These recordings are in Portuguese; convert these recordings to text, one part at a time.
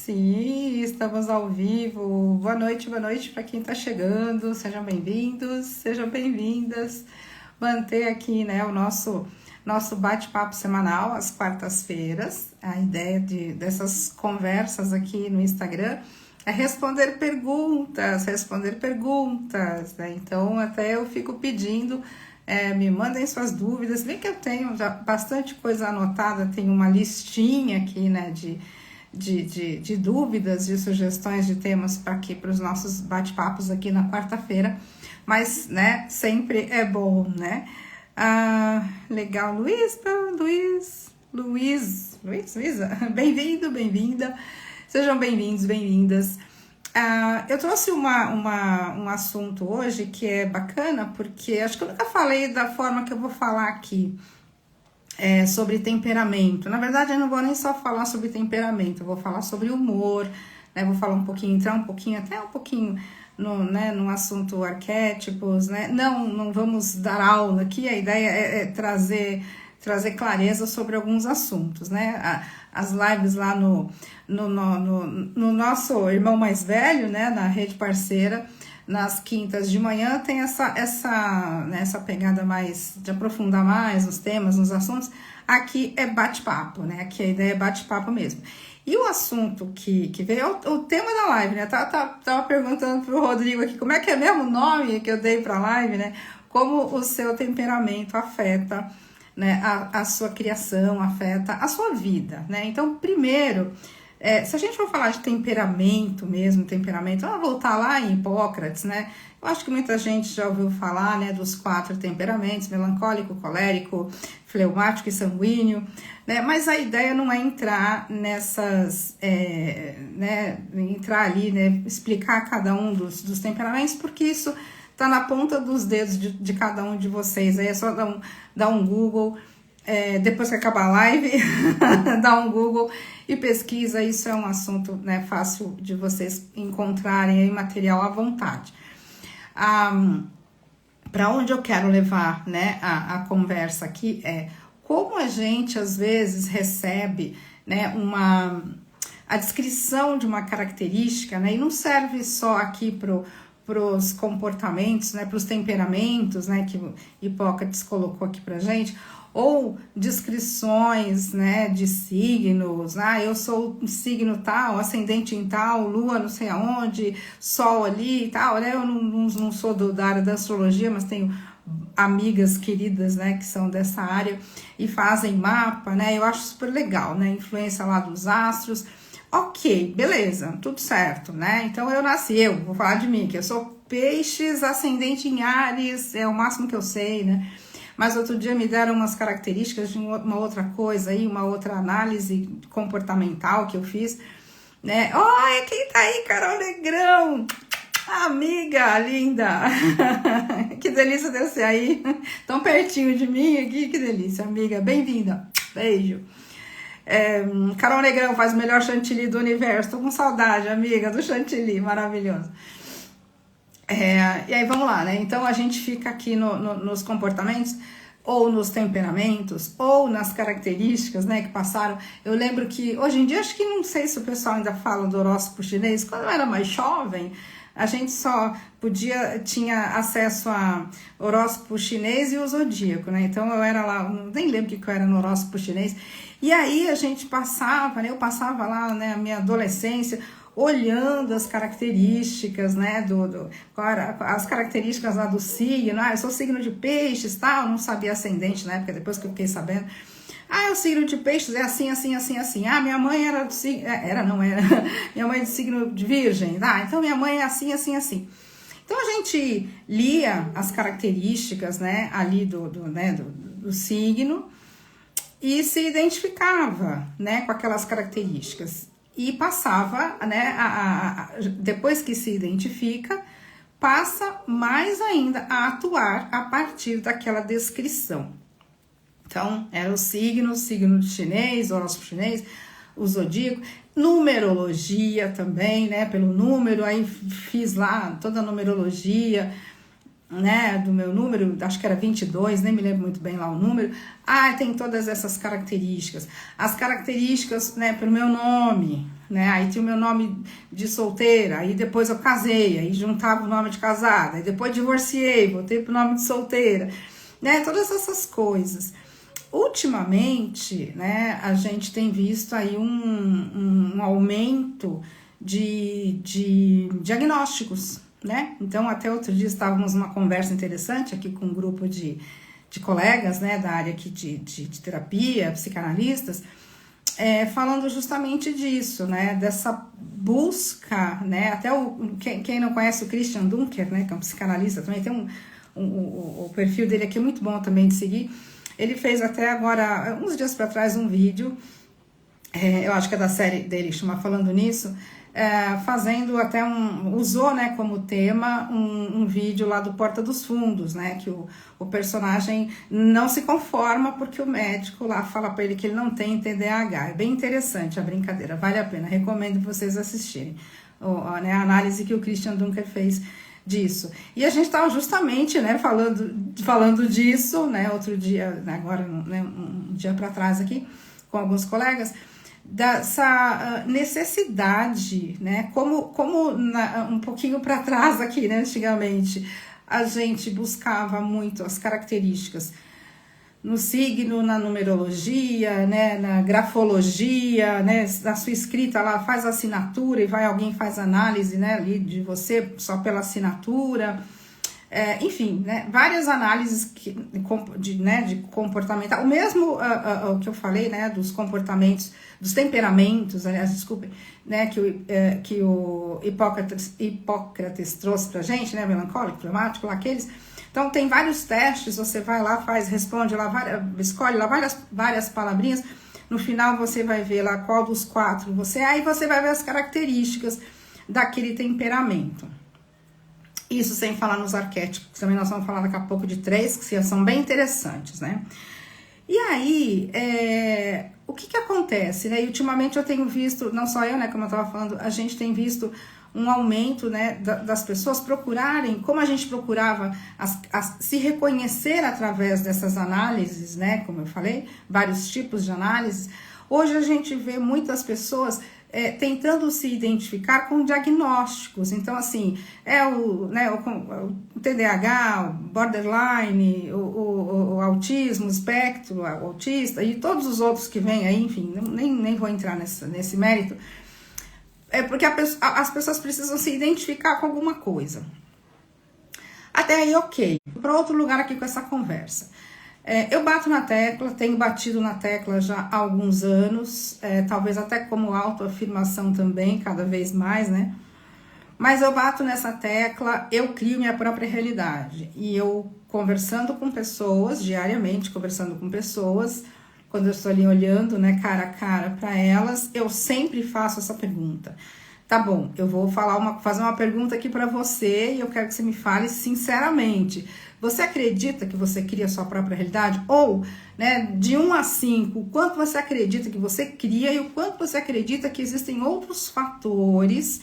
Sim, estamos ao vivo. Boa noite para quem está chegando. Sejam bem-vindos, sejam bem-vindas. Manter aqui, né, o nosso bate-papo semanal às quartas-feiras. A ideia dessas conversas aqui no Instagram é responder perguntas, né? Então, até eu fico pedindo, me mandem suas dúvidas. Vê que eu tenho já bastante coisa anotada, tem uma listinha aqui, né, de dúvidas, de sugestões de temas para aqui, para os nossos bate-papos aqui na quarta-feira, mas, né, sempre é bom, né? Legal, Luísa, bem-vindo, bem-vinda, sejam bem-vindos, bem-vindas. Eu trouxe um assunto hoje que é bacana, porque acho que eu nunca falei da forma que eu vou falar aqui. Sobre temperamento. Na verdade, eu não vou nem só falar sobre temperamento, eu vou falar sobre humor, né? Vou falar entrar um pouquinho no assunto arquétipos, né? Não vamos dar aula aqui, a ideia é trazer clareza sobre alguns assuntos, né? As lives lá no nosso irmão mais velho, né? Na rede parceira, nas quintas de manhã tem essa pegada mais de aprofundar mais nos temas, nos assuntos. Aqui é bate-papo, né? Aqui a ideia é bate-papo mesmo. E o assunto que veio é o tema da live, né? Tava perguntando pro Rodrigo aqui como é que é mesmo o nome que eu dei pra live, né? Como o seu temperamento afeta, né, a sua criação, afeta a sua vida, né? Então, primeiro, se a gente for falar de temperamento mesmo, vamos voltar lá em Hipócrates, né? Eu acho que muita gente já ouviu falar, né, dos 4 temperamentos, melancólico, colérico, fleumático e sanguíneo, né? Mas a ideia não é entrar nessas, entrar ali, né, explicar cada um dos temperamentos, porque isso tá na ponta dos dedos de cada um de vocês. Aí é só dar um Google, depois que acabar a live, dá um Google e pesquisa. Isso é um assunto, né, fácil de vocês encontrarem aí material à vontade. Para onde eu quero levar, né, a conversa aqui é como a gente às vezes recebe, né, a descrição de uma característica, né, e não serve só aqui pros comportamentos, né, pros temperamentos, né, que Hipócrates colocou aqui pra gente, ou descrições, né, de signos. Eu sou um signo tal, ascendente em tal, lua não sei aonde, sol ali e tal, né? Eu não sou da área da astrologia, mas tenho amigas queridas, né, que são dessa área e fazem mapa, né? Eu acho super legal, né? Influência lá dos astros. Ok, beleza, tudo certo, né? Então vou falar de mim, que eu sou peixes, ascendente em Áries, é o máximo que eu sei, né? Mas outro dia me deram umas características de uma outra coisa aí, uma outra análise comportamental que eu fiz, né? Olha quem tá aí, Carol Negrão! Amiga linda! Que delícia de você aí, tão pertinho de mim aqui, que delícia, amiga, bem-vinda, beijo. Carol Negrão faz o melhor chantilly do universo, tô com saudade, amiga, do chantilly, maravilhoso. E aí vamos lá, né? Então a gente fica aqui nos comportamentos, ou nos temperamentos, ou nas características, né, que passaram. Eu lembro que hoje em dia, acho que não sei se o pessoal ainda fala do horóscopo chinês. Quando eu era mais jovem, a gente só tinha acesso a horóscopo chinês e o zodíaco, né? Então eu era lá, nem lembro o que eu era no horóscopo chinês. E aí a gente passava, né? Eu passava lá, né, a minha adolescência, olhando as características, né, as características lá do signo. Eu sou signo de peixes, tal, não sabia ascendente na época, depois que eu fiquei sabendo. O signo de peixes é assim, assim, assim, assim. Minha mãe era do signo, minha mãe é do signo de virgem, então minha mãe é assim, assim, assim. Então a gente lia as características, né, ali do signo e se identificava, né, com aquelas características. E passava, né, depois que se identifica, passa mais ainda a atuar a partir daquela descrição. Então, era o signo chinês, horóscopo chinês, o zodíaco, numerologia também, né, pelo número, aí fiz lá toda a numerologia, né, do meu número, acho que era 22, nem me lembro muito bem lá o número. Tem todas essas características. As características, né, pelo meu nome, né, aí tinha o meu nome de solteira, aí depois eu casei, aí juntava o nome de casada, aí depois divorciei, voltei pro nome de solteira, né, todas essas coisas. Ultimamente, né, a gente tem visto aí um aumento de diagnósticos, né? Então, até outro dia estávamos numa conversa interessante aqui com um grupo de colegas, né, da área aqui de terapia, psicanalistas, falando justamente disso, né, dessa busca, né, até quem não conhece o Christian Dunker, né, que é um psicanalista, também tem o perfil dele aqui é muito bom também de seguir. Ele fez até agora, uns dias para trás, um vídeo, eu acho que é da série dele, chama Falando Nisso, fazendo até usou, né, como tema um vídeo lá do Porta dos Fundos, né, que o personagem não se conforma porque o médico lá fala para ele que ele não tem TDAH. É bem interessante a brincadeira, vale a pena, recomendo vocês assistirem, né, a análise que o Christian Dunker fez disso. E a gente estava justamente, né, falando disso, né, outro dia, agora, né, um dia para trás aqui, com alguns colegas, dessa necessidade, né, como um pouquinho para trás aqui, né, antigamente, a gente buscava muito as características no signo, na numerologia, né, na grafologia, né, na sua escrita lá, faz a assinatura e alguém faz análise, né, ali de você só pela assinatura, enfim, né, várias análises de comportamental, o mesmo o que eu falei, né, dos comportamentos, dos temperamentos, aliás, desculpem, né, que o Hipócrates trouxe pra gente, né, melancólico, flemático, lá aqueles. Então, tem vários testes, você vai lá, responde lá, escolhe lá várias palavrinhas, no final você vai ver lá qual dos 4 aí você vai ver as características daquele temperamento. Isso sem falar nos arquétipos, também nós vamos falar daqui a pouco de 3, que são bem interessantes, né? E aí, o que acontece, né? E ultimamente eu tenho visto, não só eu, né, como eu estava falando, a gente tem visto um aumento, né, das pessoas procurarem, como a gente procurava se reconhecer através dessas análises, né, como eu falei, vários tipos de análises. Hoje a gente vê muitas pessoas tentando se identificar com diagnósticos. Então, assim, o TDAH, o borderline, o autismo, o espectro, o autista e todos os outros que vêm aí, enfim, nem vou entrar nesse mérito. Porque as pessoas precisam se identificar com alguma coisa. Até aí, ok. Para outro lugar aqui com essa conversa. Eu bato na tecla, tenho batido na tecla já há alguns anos, talvez até como autoafirmação também, cada vez mais, né? Mas eu bato nessa tecla, eu crio minha própria realidade. E eu conversando com pessoas, diariamente conversando com pessoas, quando eu estou ali olhando, né, cara a cara para elas, eu sempre faço essa pergunta. Tá bom, eu vou fazer uma pergunta aqui para você e eu quero que você me fale sinceramente. Você acredita que você cria a sua própria realidade? Ou, né, de 1 a 5, o quanto você acredita que você cria e o quanto você acredita que existem outros fatores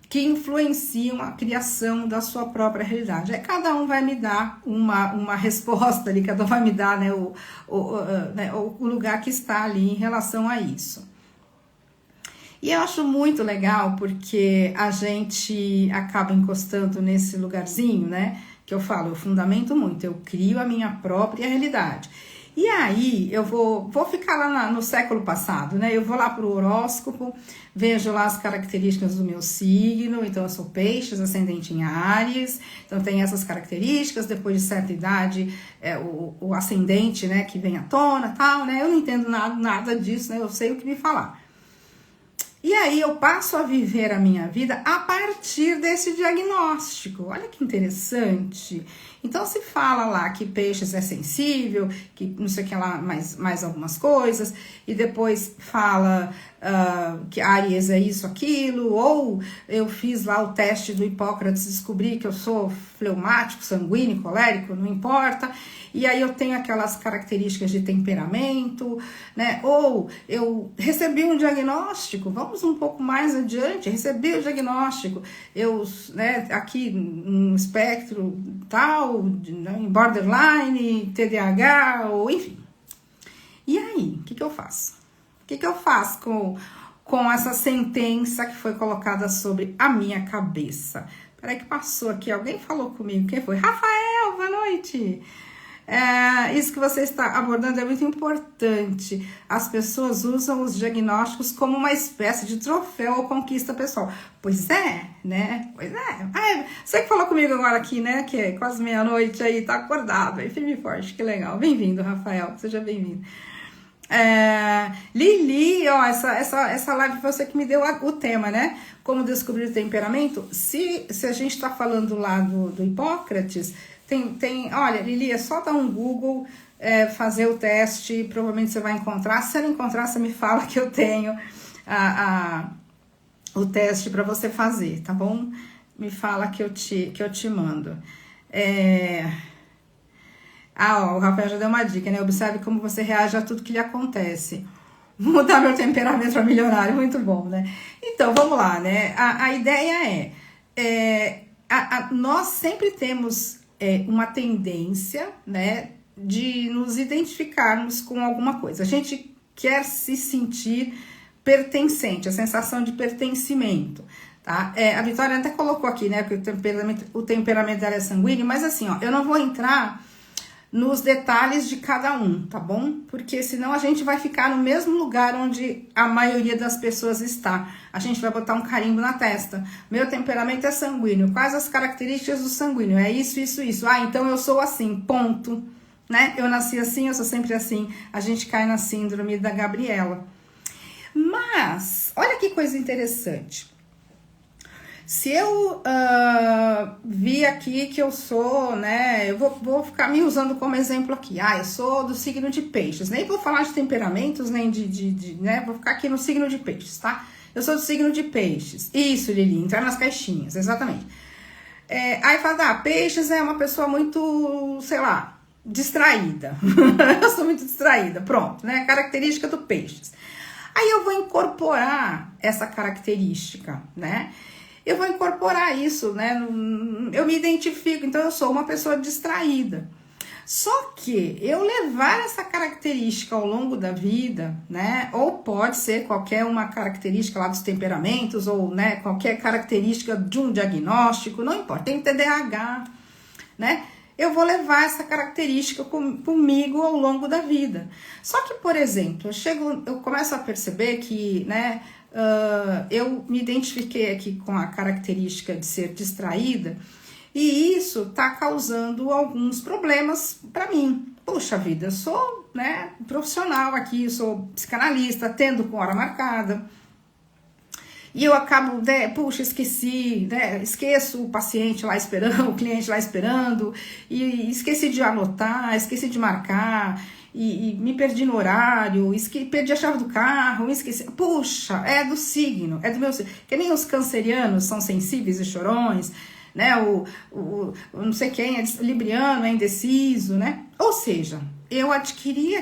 que influenciam a criação da sua própria realidade? Aí cada um vai me dar uma resposta ali, cada um vai me dar, né, o lugar que está ali em relação a isso. E eu acho muito legal porque a gente acaba encostando nesse lugarzinho, né? Que eu falo, eu fundamento muito, eu crio a minha própria realidade. E aí eu vou ficar lá no século passado, né? Eu vou lá pro horóscopo, vejo lá as características do meu signo, então eu sou peixes, ascendente em Áries, então tem essas características, depois de certa idade, o ascendente, né, que vem à tona, tal, né? Eu não entendo nada disso, né? Eu sei o que me falar. E aí eu passo a viver a minha vida a partir desse diagnóstico. Olha que interessante. Então se fala lá que peixes é sensível, que não sei o que lá, mais algumas coisas, e depois fala que Áries é isso, aquilo, ou eu fiz lá o teste do Hipócrates, descobri que eu sou fleumático, sanguíneo, colérico, não importa. e aí eu tenho aquelas características de temperamento, né? Ou eu recebi um diagnóstico, vamos um pouco mais adiante, recebi o diagnóstico, eu, né, aqui um espectro tal, né, borderline, TDAH, ou enfim. E aí, o que eu faço? O que eu faço com essa sentença que foi colocada sobre a minha cabeça? Peraí que passou aqui, alguém falou comigo, quem foi? Rafael, boa noite! Isso que você está abordando é muito importante. As pessoas usam os diagnósticos como uma espécie de troféu ou conquista pessoal. Pois é, né? Pois é. Você que falou comigo agora aqui, né? Que é quase meia-noite aí, tá acordado aí, firme e forte, que legal. Bem-vindo, Rafael, seja bem-vindo. Lili, ó, essa live foi você que me deu o tema, né? Como descobrir o temperamento. Se a gente tá falando lá do Hipócrates, olha, Lili, é só dar um Google, fazer o teste, provavelmente você vai encontrar. Se não encontrar, você me fala que eu tenho o teste para você fazer, tá bom? Me fala que eu te mando. Ó, o Rafael já deu uma dica, né? Observe como você reage a tudo que lhe acontece. Mudar meu temperamento para milionário, muito bom, né? Então, vamos lá, né? A ideia nós sempre temos uma tendência, né, de nos identificarmos com alguma coisa. A gente quer se sentir pertencente, a sensação de pertencimento, tá? A Vitória até colocou aqui, né, que o temperamento dela é sanguíneo, mas assim, ó, eu não vou entrar nos detalhes de cada um, tá bom? Porque senão a gente vai ficar no mesmo lugar onde a maioria das pessoas está. A gente vai botar um carimbo na testa. Meu temperamento é sanguíneo. Quais as características do sanguíneo? É isso, isso, isso. Então eu sou assim, ponto. Né? Eu nasci assim, eu sou sempre assim. A gente cai na síndrome da Gabriela. Mas, olha que coisa interessante. Se eu vi aqui que eu sou, né, eu vou ficar me usando como exemplo aqui. Eu sou do signo de peixes. Nem vou falar de temperamentos, nem né, vou ficar aqui no signo de peixes, tá? Eu sou do signo de peixes. Isso, Lili, entrar nas caixinhas, exatamente. Aí fala, peixes é uma pessoa muito, sei lá, distraída. Eu sou muito distraída, pronto, né? Característica do peixes. Aí eu vou incorporar essa característica, né? Eu vou incorporar isso, né? Eu me identifico, então eu sou uma pessoa distraída. Só que eu levar essa característica ao longo da vida, né? Ou pode ser qualquer uma característica lá dos temperamentos, ou, né, qualquer característica de um diagnóstico, não importa, tem TDAH, né? Eu vou levar essa característica comigo ao longo da vida. Só que, por exemplo, eu começo a perceber que, né, eu me identifiquei aqui com a característica de ser distraída e isso tá causando alguns problemas para mim. Puxa vida, eu sou, né, profissional aqui, eu sou psicanalista, atendo com hora marcada. E eu acabo, esqueci, né? Esqueço o paciente lá esperando, o cliente lá esperando, e esqueci de anotar, esqueci de marcar, e me perdi no horário, perdi a chave do carro, esqueci. Puxa, é do signo, é do meu signo. Que nem os cancerianos são sensíveis e chorões, né? O não sei quem é libriano, é indeciso, né? Ou seja, eu adquiri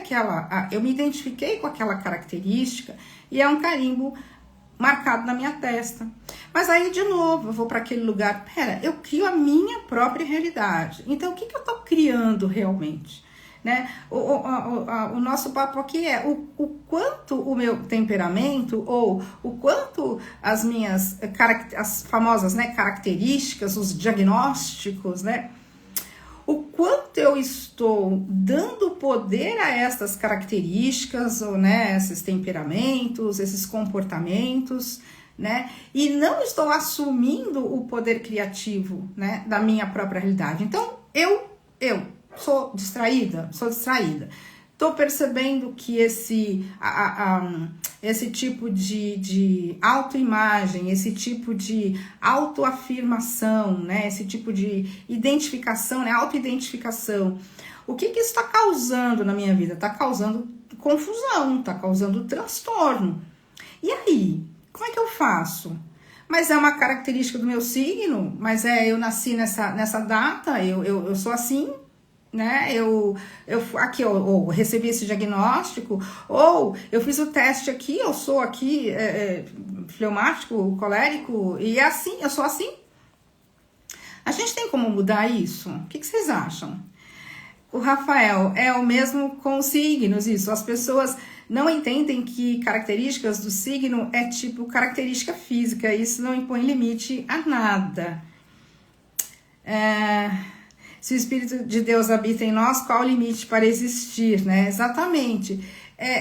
eu me identifiquei com aquela característica e é um carimbo marcado na minha testa. Mas aí, de novo, eu vou para aquele lugar, eu crio a minha própria realidade. Então, o que eu tô criando realmente? Né? O nosso papo aqui é o quanto o meu temperamento, ou o quanto as minhas as famosas, né, características, os diagnósticos, né? O quanto eu estou dando poder a essas características, ou, né, esses temperamentos, esses comportamentos, né? E não estou assumindo o poder criativo, né, da minha própria realidade. Então, eu sou distraída. Tô percebendo que esse tipo de autoimagem, esse tipo de autoafirmação, né? Esse tipo de identificação, né? Autoidentificação. O que isso está causando na minha vida? Está causando confusão, está causando transtorno. E aí, como é que eu faço? Mas é uma característica do meu signo, mas eu nasci nessa data, eu sou assim. né? Aqui eu recebi esse diagnóstico, ou eu fiz o teste aqui, eu sou aqui fleumático, colérico, e é assim, eu sou assim. A gente tem como mudar isso? O que vocês acham? O Rafael, é o mesmo com os signos, isso. As pessoas não entendem que características do signo é tipo característica física, isso não impõe limite a nada. Se o Espírito de Deus habita em nós, qual o limite para existir, né? Exatamente.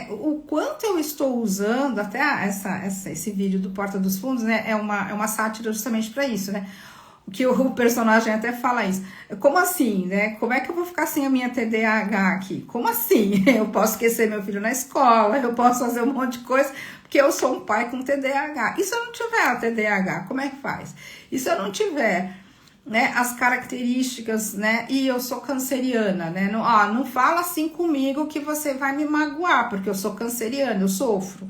O quanto eu estou usando, até esse vídeo do Porta dos Fundos, né? É uma sátira justamente para isso, né? Que o personagem até fala isso. Como assim, né? Como é que eu vou ficar sem a minha TDAH aqui? Como assim? Eu posso esquecer meu filho na escola, eu posso fazer um monte de coisa, porque eu sou um pai com TDAH. E se eu não tiver a TDAH, como é que faz? E se eu não tiver, né, as características, né? E eu sou canceriana, né? Não fala assim comigo que você vai me magoar, porque eu sou canceriana, eu sofro.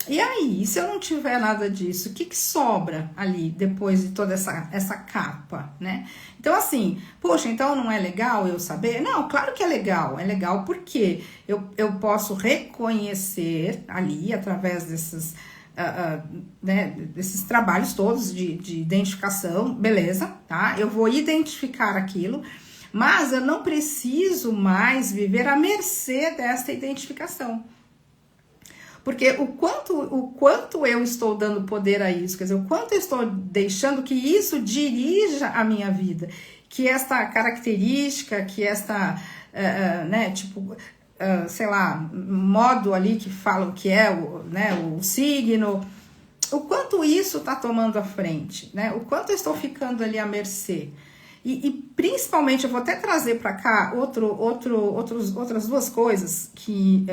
E aí, se eu não tiver nada disso, o que sobra ali depois de toda essa capa, né? Então, assim, poxa, então não é legal eu saber? Não, claro que é legal porque eu posso reconhecer ali, através desses, né, desses trabalhos todos de identificação, beleza, tá? Eu vou identificar aquilo, mas eu não preciso mais viver à mercê desta identificação. Porque o quanto eu estou dando poder a isso, quer dizer, o quanto eu estou deixando que isso dirija a minha vida, que esta característica, que esta, né, tipo, sei lá, modo ali que falam que é o signo, o quanto isso está tomando a frente, né, o quanto eu estou ficando ali à mercê. E principalmente, eu vou até trazer para cá outras duas coisas, que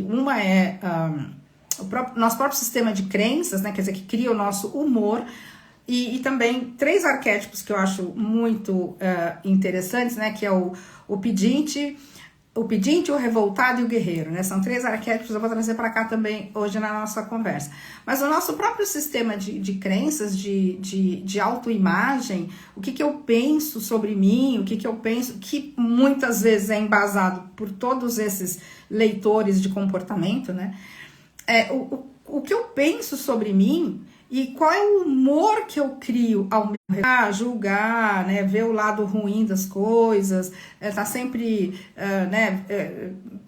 uma é nosso próprio sistema de crenças, né, quer dizer, que cria o nosso humor, e também 3 arquétipos que eu acho muito interessantes, né, que é o pedinte, o revoltado e o guerreiro, né? São 3 arquétipos, eu vou trazer para cá também hoje na nossa conversa. Mas o nosso próprio sistema de crenças, de autoimagem, o que eu penso sobre mim, o que eu penso, que muitas vezes é embasado por todos esses leitores de comportamento, né? O que eu penso sobre mim e qual é o humor que eu crio ao julgar, né, ver o lado ruim das coisas, tá sempre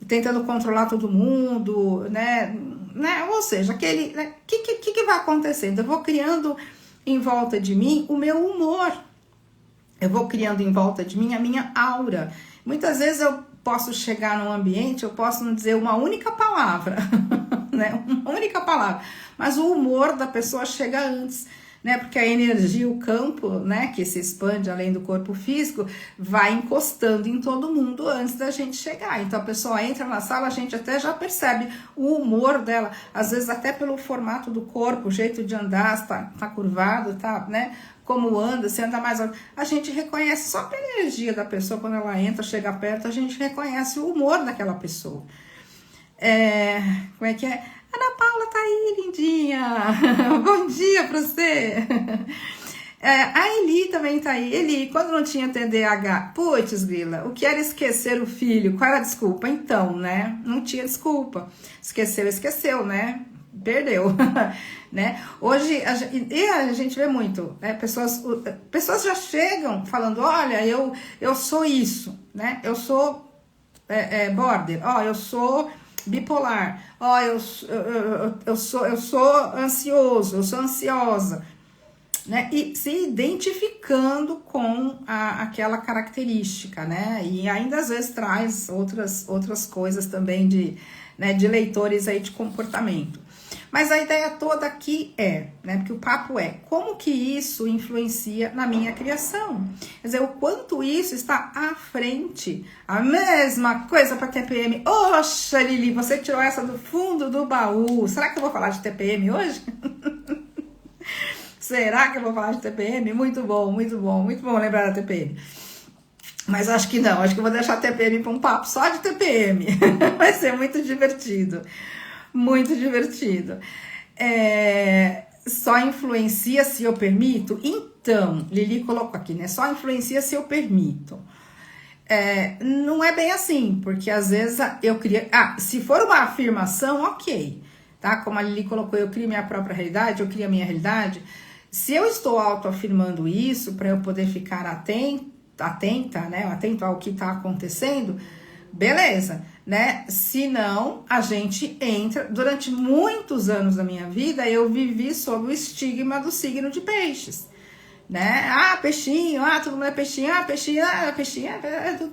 tentando controlar todo mundo, né, ou seja, aquele, né, que vai acontecendo? Eu vou criando em volta de mim o meu humor, eu vou criando em volta de mim a minha aura. Muitas vezes eu posso chegar num ambiente, eu posso não dizer uma única palavra, né, uma única palavra, mas o humor da pessoa chega antes, né, porque a energia, o campo, né, que se expande além do corpo físico, vai encostando em todo mundo antes da gente chegar. Então a pessoa entra na sala, a gente até já percebe o humor dela, às vezes até pelo formato do corpo, o jeito de andar, se tá curvado, tá, né, como anda, se anda mais... A gente reconhece só pela energia da pessoa, quando ela entra, chega perto, a gente reconhece o humor daquela pessoa. Como é que é? Ana Paula tá aí, lindinha! Bom dia pra você! A Eli também tá aí. Eli, quando não tinha TDAH, putz, grila, o que era esquecer o filho? Qual era a desculpa? Então, né? Não tinha desculpa. Esqueceu, né? Perdeu, né? Hoje, a gente vê muito, né? Pessoas já chegam falando, olha, eu sou isso, né? Eu sou border, eu sou bipolar, eu sou ansioso, eu sou ansiosa, né? E se identificando com aquela característica, né? E ainda às vezes traz outras coisas também de leitores aí de comportamento. Mas a ideia toda aqui né, porque o papo como que isso influencia na minha criação? Quer dizer, o quanto isso está à frente. A mesma coisa para TPM. Oxa, Lili, você tirou essa do fundo do baú. Será que eu vou falar de TPM hoje? Será que eu vou falar de TPM? Muito bom lembrar da TPM. Mas acho que não, acho que eu vou deixar a TPM para um papo só de TPM. Vai ser muito divertido. Muito divertido. Só influencia se eu permito? Então, Lili colocou aqui, né? Só influencia se eu permito. Não é bem assim, porque às vezes eu queria... se for uma afirmação, ok, tá? Como a Lili colocou, eu crio minha própria realidade, eu crio a minha realidade. Se eu estou autoafirmando isso, para eu poder ficar atenta, né? Atento ao que está acontecendo, beleza, né? Se não, a gente entra... Durante muitos anos da minha vida, eu vivi sob o estigma do signo de peixes, né? Peixinho, todo mundo é peixinho, peixinho, peixinho,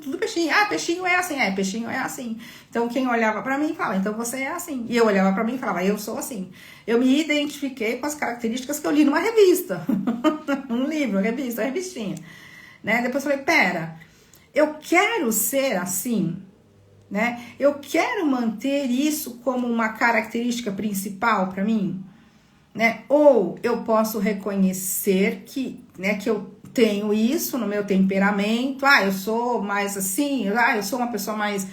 tudo peixinho, peixinho é assim, peixinho é assim. Então, quem olhava pra mim falava, então você é assim. E eu olhava pra mim e falava, eu sou assim. Eu me identifiquei com as características que eu li numa revista, num livro, revistinha, né? Depois eu falei, pera, eu quero ser assim, né? Eu quero manter isso como uma característica principal pra mim, né? Ou eu posso reconhecer que, né, que eu tenho isso no meu temperamento. Eu sou mais assim, eu sou uma pessoa mais...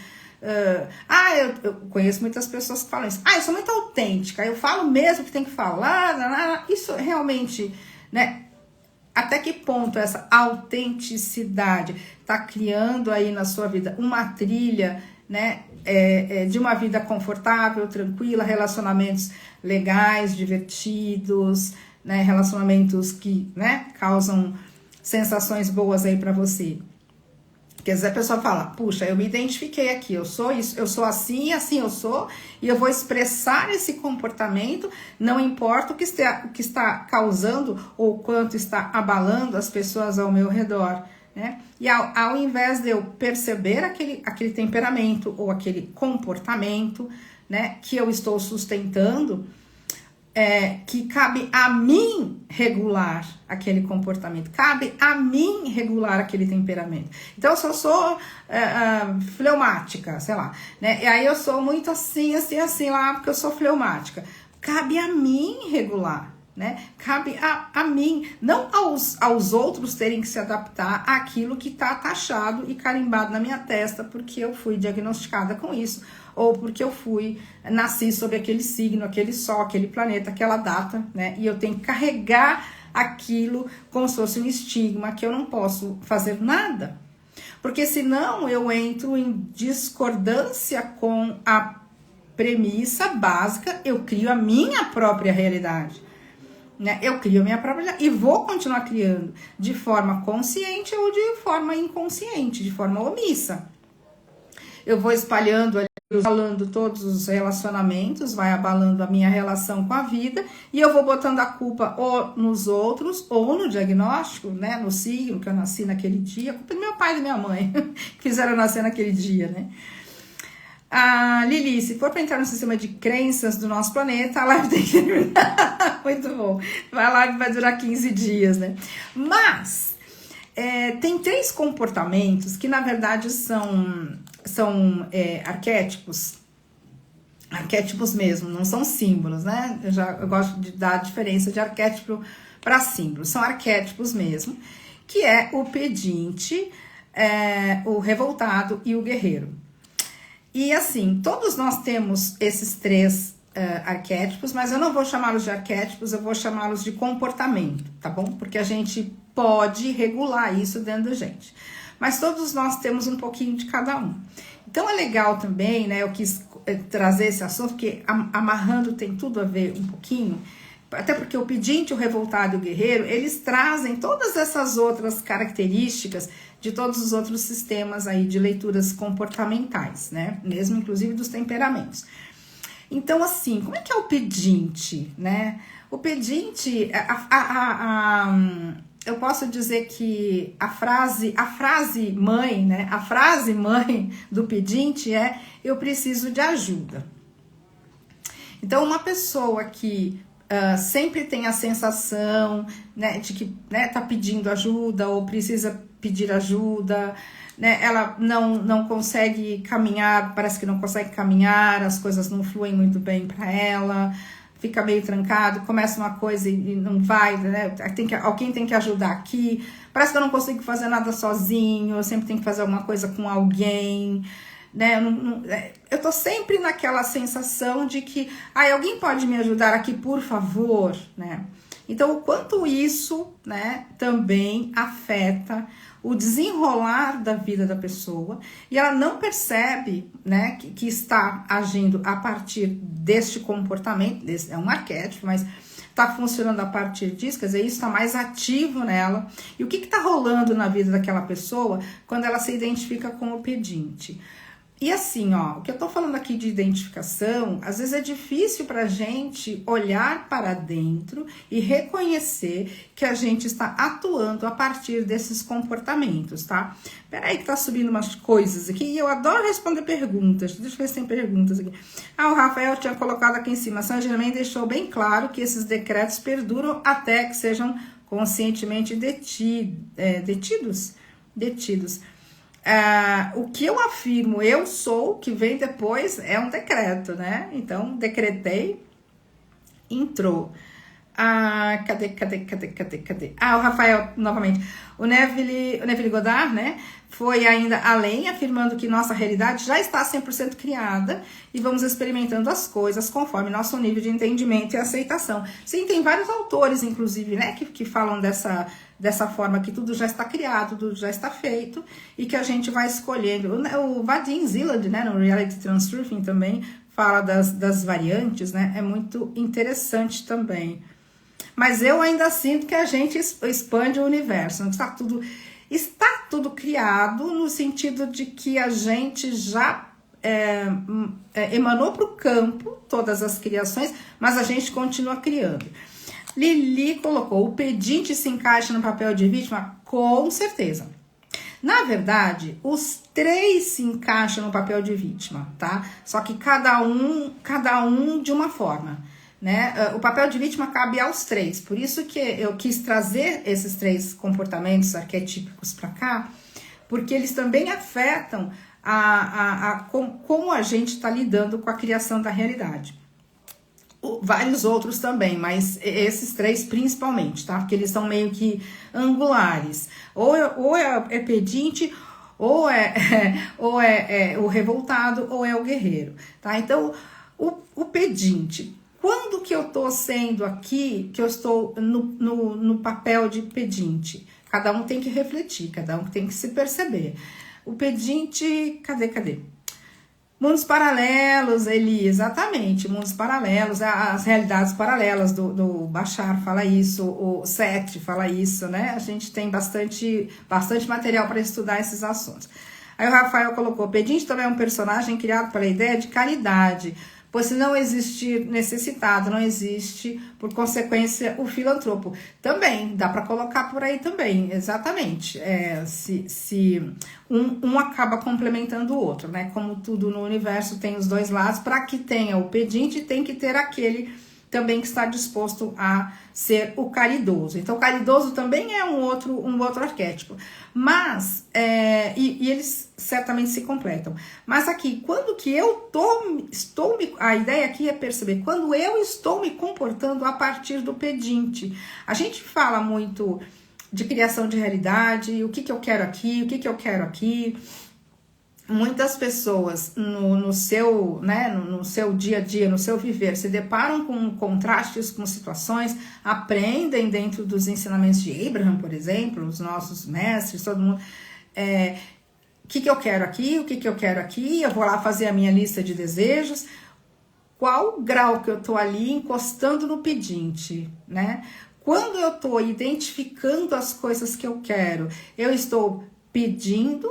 eu conheço muitas pessoas que falam isso. Eu sou muito autêntica, eu falo mesmo que tem que falar. Isso realmente, né? Até que ponto essa autenticidade está criando aí na sua vida uma trilha, né? De uma vida confortável, tranquila, relacionamentos legais, divertidos, né? Relacionamentos que, né, causam sensações boas aí para você. Porque às vezes a pessoa fala, puxa, eu me identifiquei aqui, eu sou isso, eu sou assim, assim eu sou, e eu vou expressar esse comportamento, não importa o que está causando ou quanto está abalando as pessoas ao meu redor, né? E ao invés de eu perceber aquele temperamento ou aquele comportamento, né, que eu estou sustentando, que cabe a mim regular aquele comportamento, cabe a mim regular aquele temperamento. Então, se eu sou fleumática, sei lá, né? E aí eu sou muito assim lá, porque eu sou fleumática. Cabe a mim regular, né? Cabe a mim, não aos outros terem que se adaptar àquilo que está taxado e carimbado na minha testa, porque eu fui diagnosticada com isso, ou porque eu nasci sob aquele signo, aquele sol, aquele planeta, aquela data, né? E eu tenho que carregar aquilo como se fosse um estigma, que eu não posso fazer nada. Porque senão eu entro em discordância com a premissa básica, eu crio a minha própria realidade, né? Eu crio a minha própria realidade e vou continuar criando de forma consciente ou de forma inconsciente, de forma omissa. Eu vou espalhando ali, abalando todos os relacionamentos, vai abalando a minha relação com a vida, e eu vou botando a culpa ou nos outros, ou no diagnóstico, né, no signo que eu nasci naquele dia, a culpa do meu pai e da minha mãe, que fizeram eu nascer naquele dia, né. Lili, se for para entrar no sistema de crenças do nosso planeta, a live tem que terminar. Muito bom. A live vai durar 15 dias, né. Mas tem 3 comportamentos que, na verdade, são arquétipos mesmo, não são símbolos, né? Eu gosto de dar a diferença de arquétipo para símbolo. São arquétipos mesmo, que é o pedinte, o revoltado e o guerreiro. E assim, todos nós temos esses 3 arquétipos, mas eu não vou chamá-los de arquétipos, eu vou chamá-los de comportamento, tá bom? Porque a gente pode regular isso dentro da gente. Mas todos nós temos um pouquinho de cada um. Então é legal também, né? Eu quis trazer esse assunto, porque amarrando tem tudo a ver um pouquinho, até porque o pedinte, o revoltado e o guerreiro, eles trazem todas essas outras características de todos os outros sistemas aí de leituras comportamentais, né? Mesmo inclusive dos temperamentos. Então, assim, como é que é o pedinte, né? O pedinte, eu posso dizer que a frase mãe, né? A frase mãe do pedinte é: eu preciso de ajuda. Então, uma pessoa que sempre tem a sensação, né, de que, né, tá pedindo ajuda ou precisa pedir ajuda, né, ela não consegue caminhar, parece que não consegue caminhar, as coisas não fluem muito bem para ela, fica meio trancado, começa uma coisa e não vai, né, alguém tem que ajudar aqui, parece que eu não consigo fazer nada sozinho, eu sempre tenho que fazer alguma coisa com alguém, né, eu tô sempre naquela sensação de que, alguém pode me ajudar aqui, por favor, né. Então, o quanto isso, né, também afeta o desenrolar da vida da pessoa, e ela não percebe, né, que está agindo a partir deste comportamento, é um arquétipo, mas está funcionando a partir disso, quer dizer, isso está mais ativo nela. E o que está rolando na vida daquela pessoa quando ela se identifica com o pedinte? E assim, ó, o que eu tô falando aqui de identificação, às vezes é difícil pra gente olhar para dentro e reconhecer que a gente está atuando a partir desses comportamentos, tá? Peraí que tá subindo umas coisas aqui e eu adoro responder perguntas. Deixa eu ver se tem perguntas aqui. O Rafael tinha colocado aqui em cima. Saint Germain deixou bem claro que esses decretos perduram até que sejam conscientemente detidos. O que eu afirmo, eu sou, que vem depois, é um decreto, né? Então, decretei, entrou. Cadê? O Rafael, novamente. O Neville Goddard, né? Foi ainda além, afirmando que nossa realidade já está 100% criada e vamos experimentando as coisas conforme nosso nível de entendimento e aceitação. Sim, tem vários autores, inclusive, né? Que falam dessa forma que tudo já está criado, tudo já está feito e que a gente vai escolhendo. O Vadim Zeland, né, no Reality Transurfing também fala das variantes, né? É muito interessante também. Mas eu ainda sinto que a gente expande o universo, não está tudo criado no sentido de que a gente já emanou para o campo todas as criações, mas a gente continua criando. Lili colocou, o pedinte se encaixa no papel de vítima? Com certeza. Na verdade, os três se encaixam no papel de vítima, tá? Só que cada um de uma forma, né? O papel de vítima cabe aos três, por isso que eu quis trazer esses três comportamentos arquetípicos para cá, porque eles também afetam como a gente está lidando com a criação da realidade. Vários outros também, mas esses três principalmente, tá? Porque eles são meio que angulares. Ou é pedinte, ou é o revoltado, ou é o guerreiro, tá? Então, o pedinte, quando que eu tô sendo aqui, que eu estou no papel de pedinte? Cada um tem que refletir, cada um tem que se perceber. O pedinte, cadê? Mundos paralelos, Eli, exatamente, mundos paralelos, as realidades paralelas do Bashar fala isso, o Seth fala isso, né? A gente tem bastante material para estudar esses assuntos. Aí o Rafael colocou, pedinte também é um personagem criado pela ideia de caridade, pois se não existir necessitado, não existe, por consequência, o filantropo. Também, dá para colocar por aí também, exatamente. Se um acaba complementando o outro, né? Como tudo no universo tem os dois lados, para que tenha o pedinte, tem que ter aquele também que está disposto a ser o caridoso. Então, o caridoso também é um outro arquétipo. Mas, e eles certamente se completam. Mas aqui, quando que eu a ideia aqui é perceber, quando eu estou me comportando a partir do pedinte. A gente fala muito de criação de realidade, o que eu quero aqui, o que eu quero aqui. Muitas pessoas no seu dia a dia, no seu viver, se deparam com contrastes, com situações, aprendem dentro dos ensinamentos de Abraham, por exemplo, os nossos mestres, todo mundo, o que eu quero aqui, o que eu quero aqui, eu vou lá fazer a minha lista de desejos, qual grau que eu tô ali encostando no pedinte, né? Quando eu tô identificando as coisas que eu quero, eu estou pedindo,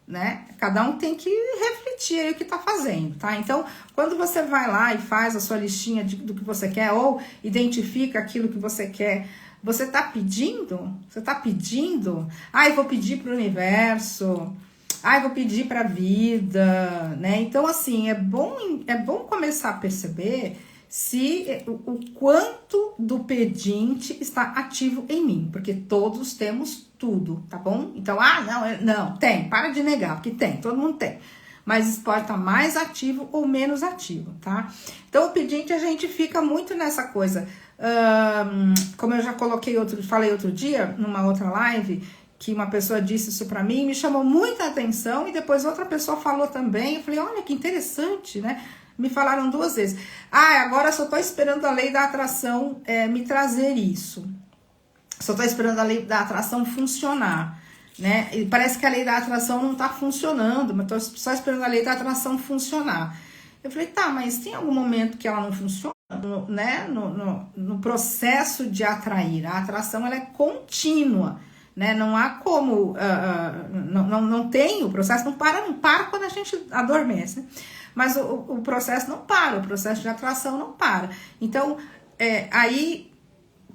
né? Cada um tem que refletir aí o que tá fazendo, tá? Então, quando você vai lá e faz a sua listinha do que você quer ou identifica aquilo que você quer, você tá pedindo? Você tá pedindo? Eu vou pedir pro universo, eu vou pedir pra vida, né? Então, assim, é bom começar a perceber o quanto do pedinte está ativo em mim, porque todos temos tudo, tá bom? Então, não, tem, para de negar, porque tem, todo mundo tem, mas isso pode estar mais ativo ou menos ativo, tá? Então, o pedinte, a gente fica muito nessa coisa, como eu já falei outro dia, numa outra live, que uma pessoa disse isso pra mim, me chamou muita atenção, e depois outra pessoa falou também, eu falei, olha que interessante, né? Me falaram 2 vezes. Agora só tô esperando a lei da atração me trazer isso. Só tô esperando a lei da atração funcionar. né? E parece que a lei da atração não tá funcionando, mas tô só esperando a lei da atração funcionar. Eu falei, tá, mas tem algum momento que ela não funciona, né? No processo de atrair. A atração, ela é contínua, né? Não há como, não tem o processo, não para quando a gente adormece, né? Mas o processo não para, o processo de atração não para. Então, aí,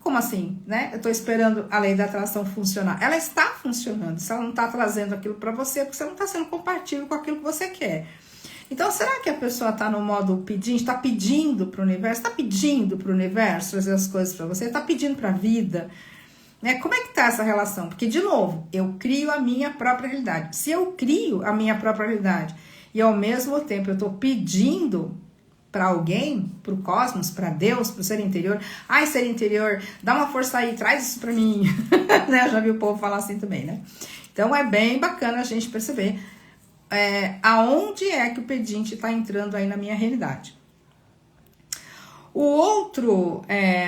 como assim, né? Eu tô esperando a lei da atração funcionar. Ela está funcionando, se ela não tá trazendo aquilo para você, porque você não tá sendo compatível com aquilo que você quer. Então, será que a pessoa está no modo pedinte, está pedindo para o universo, trazer as coisas para você, está pedindo para a vida, né? Como é que está essa relação? Porque, de novo, eu crio a minha própria realidade. Se eu crio a minha própria realidade e, ao mesmo tempo, eu estou pedindo para alguém, para o cosmos, para Deus, para o ser interior, ai, ser interior, dá uma força aí, traz isso para mim, né? Eu já vi o povo falar assim também, né? Então, é bem bacana a gente perceber aonde é que o pedinte está entrando aí na minha realidade.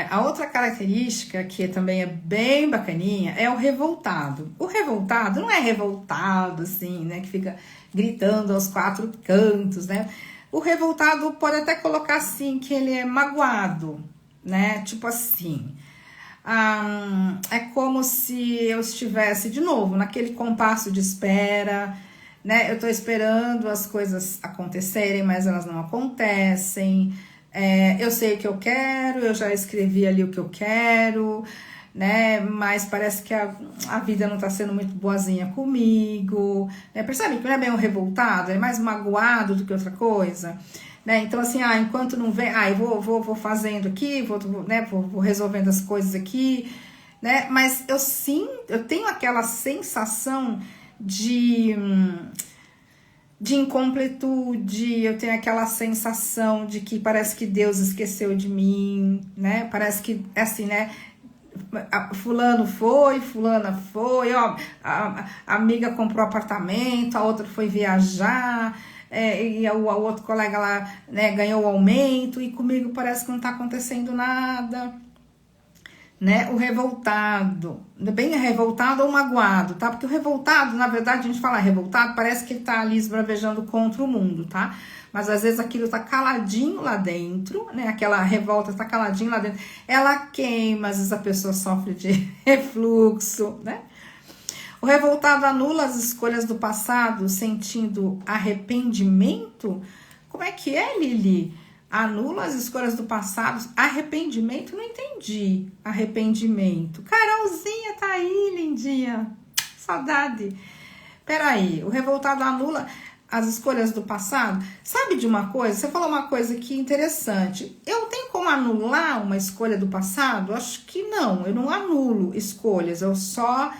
A outra característica que também é bem bacaninha é o revoltado. O revoltado não é revoltado assim, né, que fica gritando aos quatro cantos, né? O revoltado pode até colocar assim que ele é magoado, né? Tipo assim, é como se eu estivesse de novo naquele compasso de espera, né? Eu tô esperando as coisas acontecerem, mas elas não acontecem. Eu sei o que eu quero, eu já escrevi ali o que eu quero, né? Mas parece que a vida não tá sendo muito boazinha comigo, né? Percebe que não é bem um revoltado, é mais magoado do que outra coisa, né? Então, assim, enquanto não vem, eu vou fazendo aqui, vou resolvendo as coisas aqui, né? Mas eu tenho aquela sensação de incompletude, eu tenho aquela sensação de que parece que Deus esqueceu de mim, né? Parece que, assim, né? Fulano foi, fulana foi, ó, a amiga comprou apartamento, a outra foi viajar, e o outro colega lá, né, ganhou o aumento, e comigo parece que não tá acontecendo nada. Né, o revoltado, bem revoltado ou magoado, tá? Porque o revoltado, na verdade, a gente fala revoltado, parece que ele tá ali esbravejando contra o mundo, tá? Mas às vezes aquilo tá caladinho lá dentro, né? Aquela revolta tá caladinho lá dentro. Ela queima, às vezes a pessoa sofre de refluxo, né? O revoltado anula as escolhas do passado, sentindo arrependimento. Como é que é, Lili? Anula as escolhas do passado. Arrependimento? Não entendi. Arrependimento. Carolzinha tá aí, lindinha. Saudade. Peraí, o revoltado anula as escolhas do passado? Sabe de uma coisa? Você falou uma coisa aqui interessante. Eu tenho como anular uma escolha do passado? Acho que não. Eu não anulo escolhas. Eu só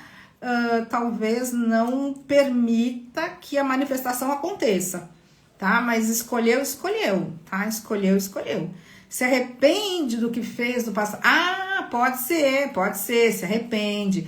talvez não permita que a manifestação aconteça. Tá? Mas escolheu, tá? Escolheu. Se arrepende do que fez no passado. Pode ser, se arrepende.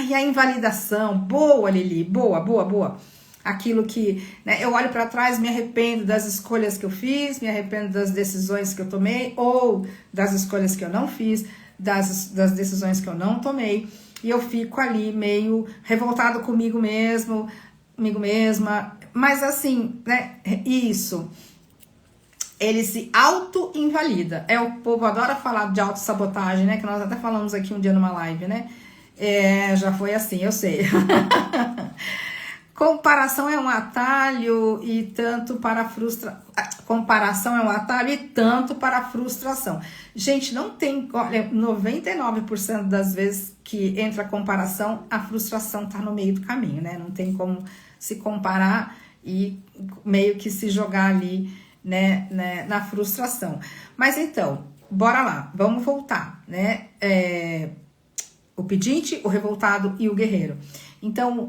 E a invalidação, boa, Lili, boa. Aquilo que, né, eu olho para trás, me arrependo das escolhas que eu fiz, me arrependo das decisões que eu tomei, ou das escolhas que eu não fiz, das decisões que eu não tomei, e eu fico ali meio revoltado comigo mesma, mas assim, né, isso, ele se auto-invalida. O povo adora falar de autossabotagem, né, que nós até falamos aqui um dia numa live, né, já foi assim, eu sei. Comparação é um atalho e tanto para comparação é um atalho e tanto para a frustração. Gente, não tem, olha, 99% das vezes que entra a comparação, a frustração tá no meio do caminho, né? Não tem como se comparar e meio que se jogar ali, né, na frustração. Mas então, bora lá, vamos voltar, né? O pedinte, o revoltado e o guerreiro. Então,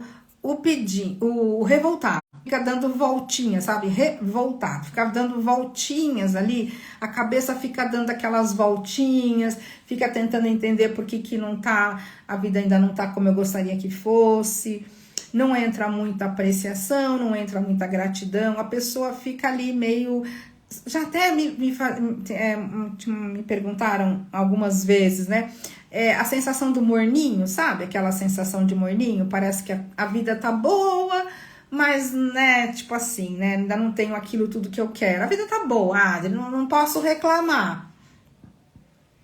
o revoltado fica dando voltinhas, sabe? Revoltado, fica dando voltinhas ali, a cabeça fica dando aquelas voltinhas, fica tentando entender por que não tá, a vida ainda não tá como eu gostaria que fosse, não entra muita apreciação, não entra muita gratidão, a pessoa fica ali meio já até me perguntaram algumas vezes, né? A sensação do morninho, sabe? Aquela sensação de morninho, parece que a vida tá boa, mas, né, tipo assim, né? Ainda não tenho aquilo tudo que eu quero. A vida tá boa, Adri, não posso reclamar.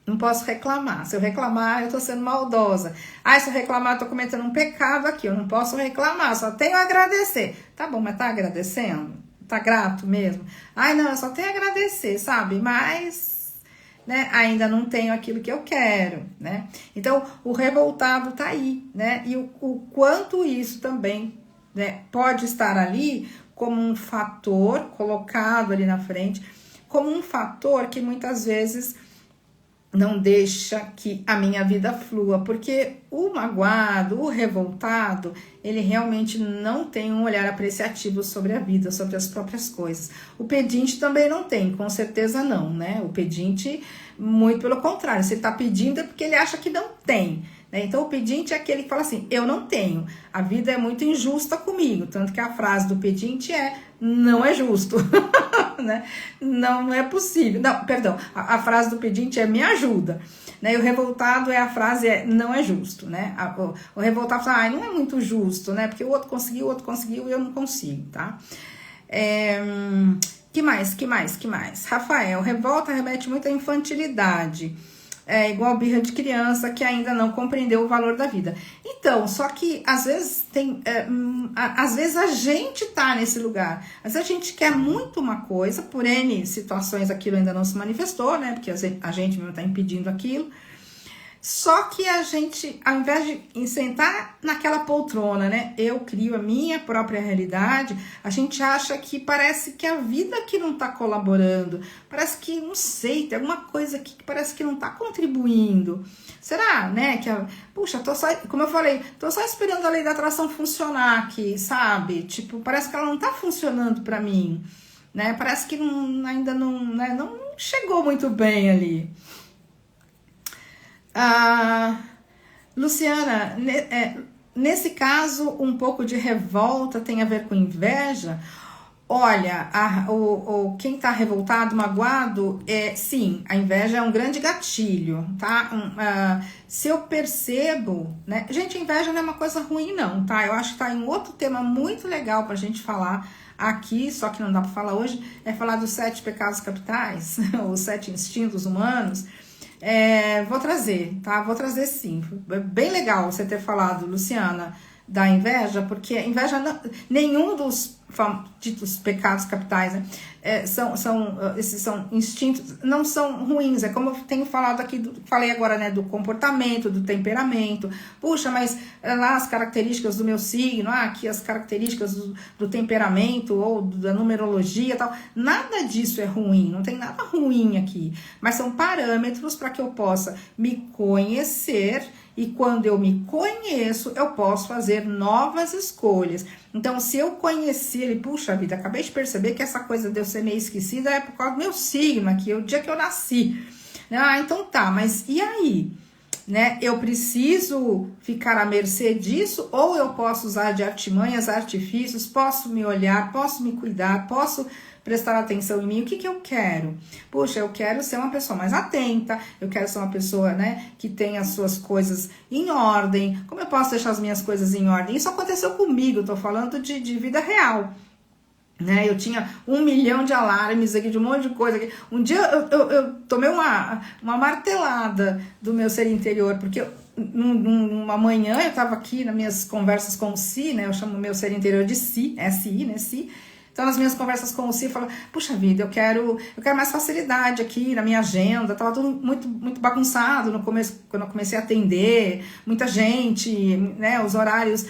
Não posso reclamar. Se eu reclamar, eu tô sendo maldosa. Se eu reclamar, eu tô cometendo um pecado aqui. Eu não posso reclamar, só tenho a agradecer. Tá bom, mas tá agradecendo? Tá grato mesmo? Não, eu só tenho a agradecer, sabe? Mas, né, ainda não tenho aquilo que eu quero, né? Então, o revoltado tá aí, né? E o quanto isso também, né, pode estar ali como um fator colocado ali na frente, como um fator que muitas vezes não deixa que a minha vida flua, porque o magoado, o revoltado, ele realmente não tem um olhar apreciativo sobre a vida, sobre as próprias coisas. O pedinte também não tem, com certeza não, né? O pedinte, muito pelo contrário, se ele tá pedindo é porque ele acha que não tem, né? Então o pedinte é aquele que fala assim, eu não tenho, a vida é muito injusta comigo, tanto que a frase do pedinte é, não é justo. Né? Não é possível. Não, perdão, a frase do pedinte é me ajuda, né? E o revoltado frase é não é justo, né? O revoltado fala, não é muito justo, né? Porque o outro conseguiu e eu não consigo, tá? Que mais? Rafael, revolta remete muito à infantilidade. Igual birra de criança que ainda não compreendeu o valor da vida. Então, só que às vezes às vezes a gente tá nesse lugar. Às vezes a gente quer muito uma coisa, por N situações aquilo ainda não se manifestou, né? Porque a gente mesmo tá impedindo aquilo. Só que a gente, ao invés de sentar naquela poltrona, né? Eu crio a minha própria realidade, a gente acha que parece que a vida que não tá colaborando, parece que, não sei, tem alguma coisa aqui que parece que não tá contribuindo. Será, né? Puxa, tô só, como eu falei, tô só esperando a lei da atração funcionar aqui, sabe? Tipo, parece que ela não tá funcionando pra mim, né? Parece que ainda não, né? Não chegou muito bem ali. Luciana, nesse caso, um pouco de revolta tem a ver com inveja? Olha, quem tá revoltado, magoado, sim, a inveja é um grande gatilho, tá? Se eu percebo, né? Gente, a inveja não é uma coisa ruim, não, tá? Eu acho que tá em outro tema muito legal pra gente falar aqui, só que não dá pra falar hoje, é falar dos 7 pecados capitais, os 7 instintos humanos. Vou trazer, tá? Vou trazer sim. Bem legal você ter falado, Luciana, da inveja, porque a inveja, nenhum dos ditos pecados capitais, né? Esses são instintos, não são ruins, é como eu tenho falado aqui, falei agora, né, do comportamento, do temperamento. Puxa, mas lá as características do meu signo, aqui as características do temperamento ou da numerologia e tal, nada disso é ruim, não tem nada ruim aqui, mas são parâmetros para que eu possa me conhecer. E quando eu me conheço, eu posso fazer novas escolhas. Então, se eu conheci ele, puxa vida, acabei de perceber que essa coisa de eu ser meio esquecida é por causa do meu signo aqui, o dia que eu nasci. Então tá, mas e aí? Né? Eu preciso ficar à mercê disso ou eu posso usar de artimanhas, artifícios, posso me olhar, posso me cuidar, posso prestar atenção em mim? O que eu quero? Puxa, eu quero ser uma pessoa mais atenta, eu quero ser uma pessoa, né, que tem as suas coisas em ordem. Como eu posso deixar as minhas coisas em ordem? Isso aconteceu comigo, eu tô falando de vida real. Né, eu tinha 1 milhão de alarmes aqui, de um monte de coisa aqui. Um dia eu tomei uma martelada do meu ser interior, porque numa manhã eu tava aqui nas minhas conversas com o Si, né, eu chamo o meu ser interior de Si, S-I, né, Si. Então, nas minhas conversas com o Si, eu falo, puxa vida, eu quero mais facilidade aqui na minha agenda. Tava tudo muito, muito bagunçado no começo, quando eu comecei a atender, muita gente, né, os horários,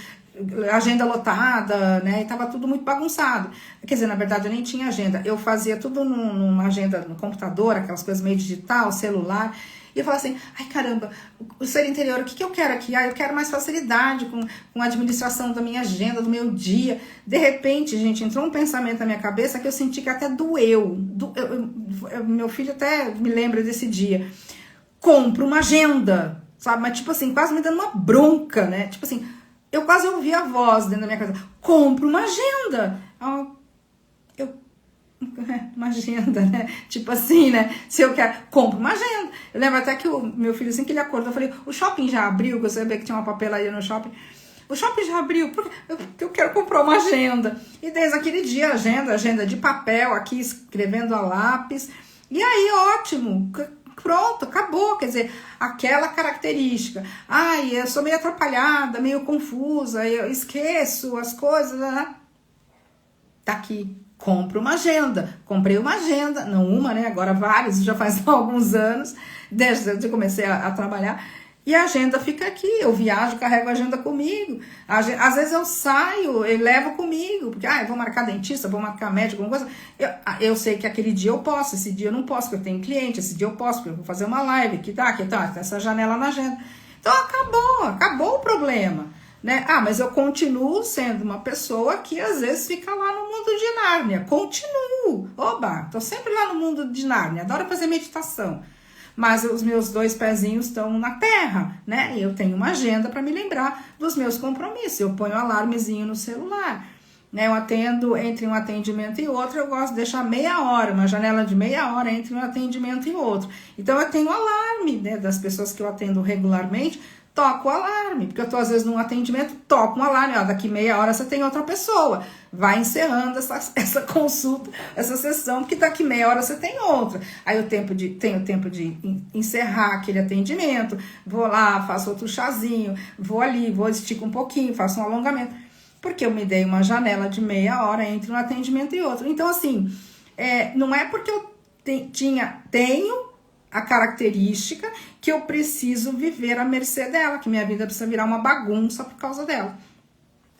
agenda lotada, né, e tava tudo muito bagunçado. Quer dizer, na verdade, eu nem tinha agenda. Eu fazia tudo numa agenda no computador, aquelas coisas meio digital, celular. E eu falo assim, ai caramba, o ser interior, o que eu quero aqui? Eu quero mais facilidade com a administração da minha agenda, do meu dia. De repente, gente, entrou um pensamento na minha cabeça que eu senti que até doeu. Meu filho até me lembra desse dia. Compro uma agenda, sabe? Mas tipo assim, quase me dando uma bronca, né? Tipo assim, eu quase ouvi a voz dentro da minha casa. Compro uma agenda. uma agenda, né? Tipo assim, né? Se eu quero, compro uma agenda. Eu lembro até que o meu filho, assim que ele acordou, eu falei, o shopping já abriu, que eu sabia que tinha uma papelaria no shopping. O shopping já abriu, porque eu quero comprar uma agenda. E desde aquele dia, agenda de papel, aqui escrevendo a lápis. E aí, ótimo, pronto, acabou. Quer dizer, aquela característica. Ai, eu sou meio atrapalhada, meio confusa, eu esqueço as coisas, né? Tá aqui, compro uma agenda. Comprei uma agenda, não uma, né? Agora várias, já faz alguns anos, desde que eu comecei a trabalhar. E a agenda fica aqui, eu viajo, carrego a agenda comigo. Às vezes eu saio, eu levo comigo, porque eu vou marcar dentista, vou marcar médico, alguma coisa. Eu sei que aquele dia eu posso, esse dia eu não posso, porque eu tenho cliente, esse dia eu posso, porque eu vou fazer uma live, que tá, essa janela na agenda. Então acabou o problema, né? Mas eu continuo sendo uma pessoa que às vezes fica lá no mundo de Nárnia. Continuo. Tô sempre lá no mundo de Nárnia, adoro fazer meditação. Mas os meus 2 pezinhos estão na terra, né? E eu tenho uma agenda para me lembrar dos meus compromissos. Eu ponho um alarmezinho no celular, né? Eu atendo entre um atendimento e outro, eu gosto de deixar meia hora, uma janela de meia hora entre um atendimento e outro. Então eu tenho alarme, né, das pessoas que eu atendo regularmente, toco o alarme, porque eu tô às vezes num atendimento, toco um alarme, daqui meia hora você tem outra pessoa, vai encerrando essa consulta, essa sessão, porque daqui meia hora você tem outra. Aí eu tenho tempo de encerrar aquele atendimento, vou lá, faço outro chazinho, vou ali, estico um pouquinho, faço um alongamento, porque eu me dei uma janela de meia hora entre um atendimento e outro. Então assim, não é porque eu tenho a característica que eu preciso viver à mercê dela, que minha vida precisa virar uma bagunça por causa dela.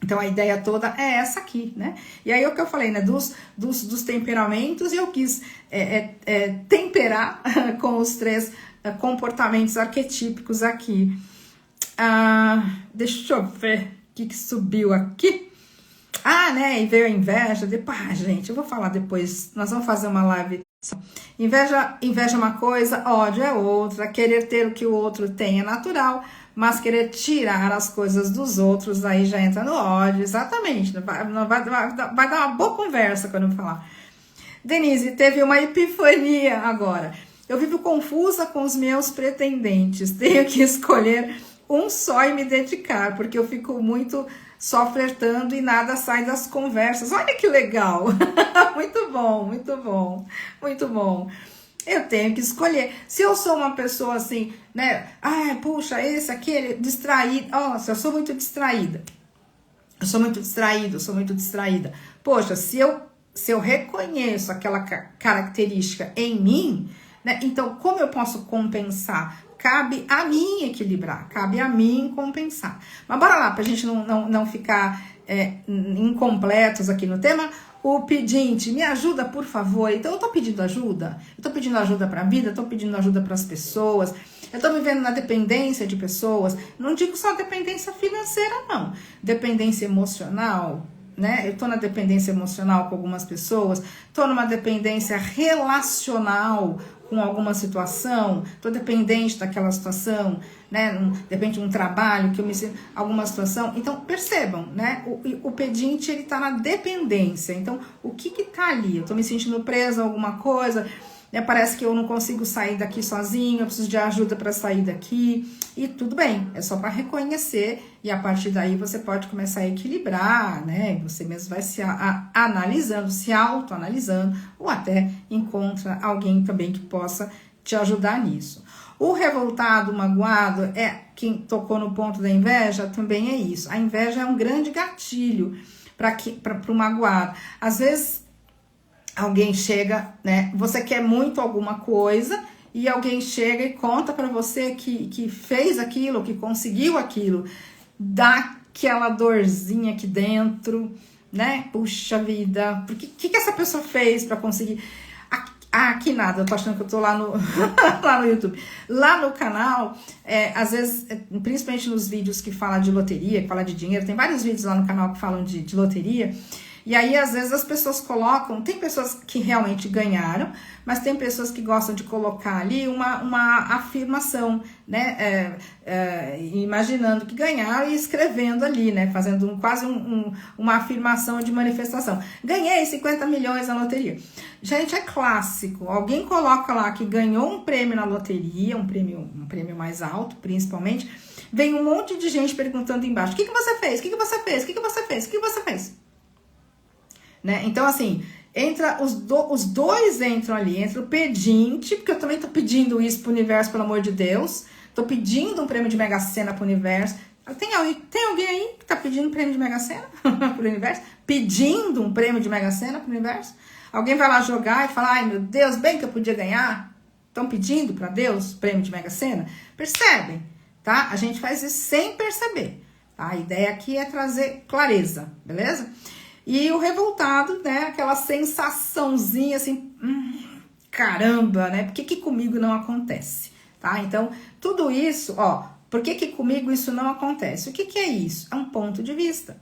Então a ideia toda é essa aqui, né? E aí o que eu falei, né? Dos temperamentos, e eu quis temperar com os 3 comportamentos arquetípicos aqui. Deixa eu ver o que subiu aqui. Né? E veio a inveja. Gente, eu vou falar depois. Nós vamos fazer uma live. Inveja é uma coisa, ódio é outra. Querer ter o que o outro tem é natural, mas querer tirar as coisas dos outros, aí já entra no ódio. Exatamente, vai dar uma boa conversa quando eu falar. Denise, teve uma epifania agora. Eu vivo confusa com os meus pretendentes, tenho que escolher um só e me dedicar, porque eu fico muito só flertando e nada sai das conversas. Olha que legal! Muito bom, muito bom, muito bom. Eu tenho que escolher. Se eu sou uma pessoa assim, né? Puxa, esse, aquele, distraído. Nossa, eu sou muito distraída. Eu sou muito distraída. Poxa, se eu reconheço aquela característica em mim, né? Então, como eu posso compensar? Cabe a mim equilibrar, cabe a mim compensar. Mas bora lá, pra gente não ficar incompletos aqui no tema. O pedinte, me ajuda, por favor. Então, eu tô pedindo ajuda. Eu tô pedindo ajuda pra vida, eu tô pedindo ajuda pras pessoas. Eu tô me vendo na dependência de pessoas. Não digo só dependência financeira, não. Dependência emocional, né? Eu tô na dependência emocional com algumas pessoas. Tô numa dependência relacional com alguma situação, tô dependente daquela situação, né? Depende de um trabalho que eu me sinto, alguma situação. Então, percebam, né? O pedinte, ele tá na dependência. Então, o que tá ali? Eu tô me sentindo presa a alguma coisa, né? Parece que eu não consigo sair daqui sozinho, eu preciso de ajuda para sair daqui. E tudo bem, é só para reconhecer e a partir daí você pode começar a equilibrar, né? Você mesmo vai se analisando, se autoanalisando, ou até encontra alguém também que possa te ajudar nisso. O revoltado, o magoado, quem tocou no ponto da inveja, também é isso. A inveja é um grande gatilho para o magoado. Às vezes alguém chega, né? Você quer muito alguma coisa e alguém chega e conta para você que fez aquilo, que conseguiu aquilo, dá aquela dorzinha aqui dentro, né? Puxa vida, o que essa pessoa fez para conseguir? Aqui nada, eu tô achando que eu tô lá no, lá no YouTube. Lá no canal, às vezes, principalmente nos vídeos que falam de loteria, que falam de dinheiro, tem vários vídeos lá no canal que falam de loteria. E aí, às vezes, as pessoas colocam... Tem pessoas que realmente ganharam, mas tem pessoas que gostam de colocar ali uma afirmação, né? Imaginando que ganharam e escrevendo ali, né? Fazendo quase uma afirmação de manifestação. Ganhei 50 milhões na loteria. Gente, é clássico. Alguém coloca lá que ganhou um prêmio na loteria, um prêmio mais alto, principalmente. Vem um monte de gente perguntando embaixo. O que você fez? O que você fez? O que você fez? O que você fez? Né? Então, assim, entra os dois entram ali, entra o pedinte, porque eu também tô pedindo isso pro universo, pelo amor de Deus. Tô pedindo um prêmio de Mega Sena pro universo. Tem alguém aí que tá pedindo um prêmio de Mega Sena pro universo? Pedindo um prêmio de Mega Sena pro universo? Alguém vai lá jogar e fala, ai meu Deus, bem que eu podia ganhar. Estão pedindo para Deus prêmio de Mega Sena? Percebem, tá? A gente faz isso sem perceber, tá? A ideia aqui é trazer clareza, beleza? E o revoltado, né? Aquela sensaçãozinha assim, caramba, né? Por que comigo não acontece? Tá? Então, tudo isso, ó, por que comigo isso não acontece? O que é isso? É um ponto de vista.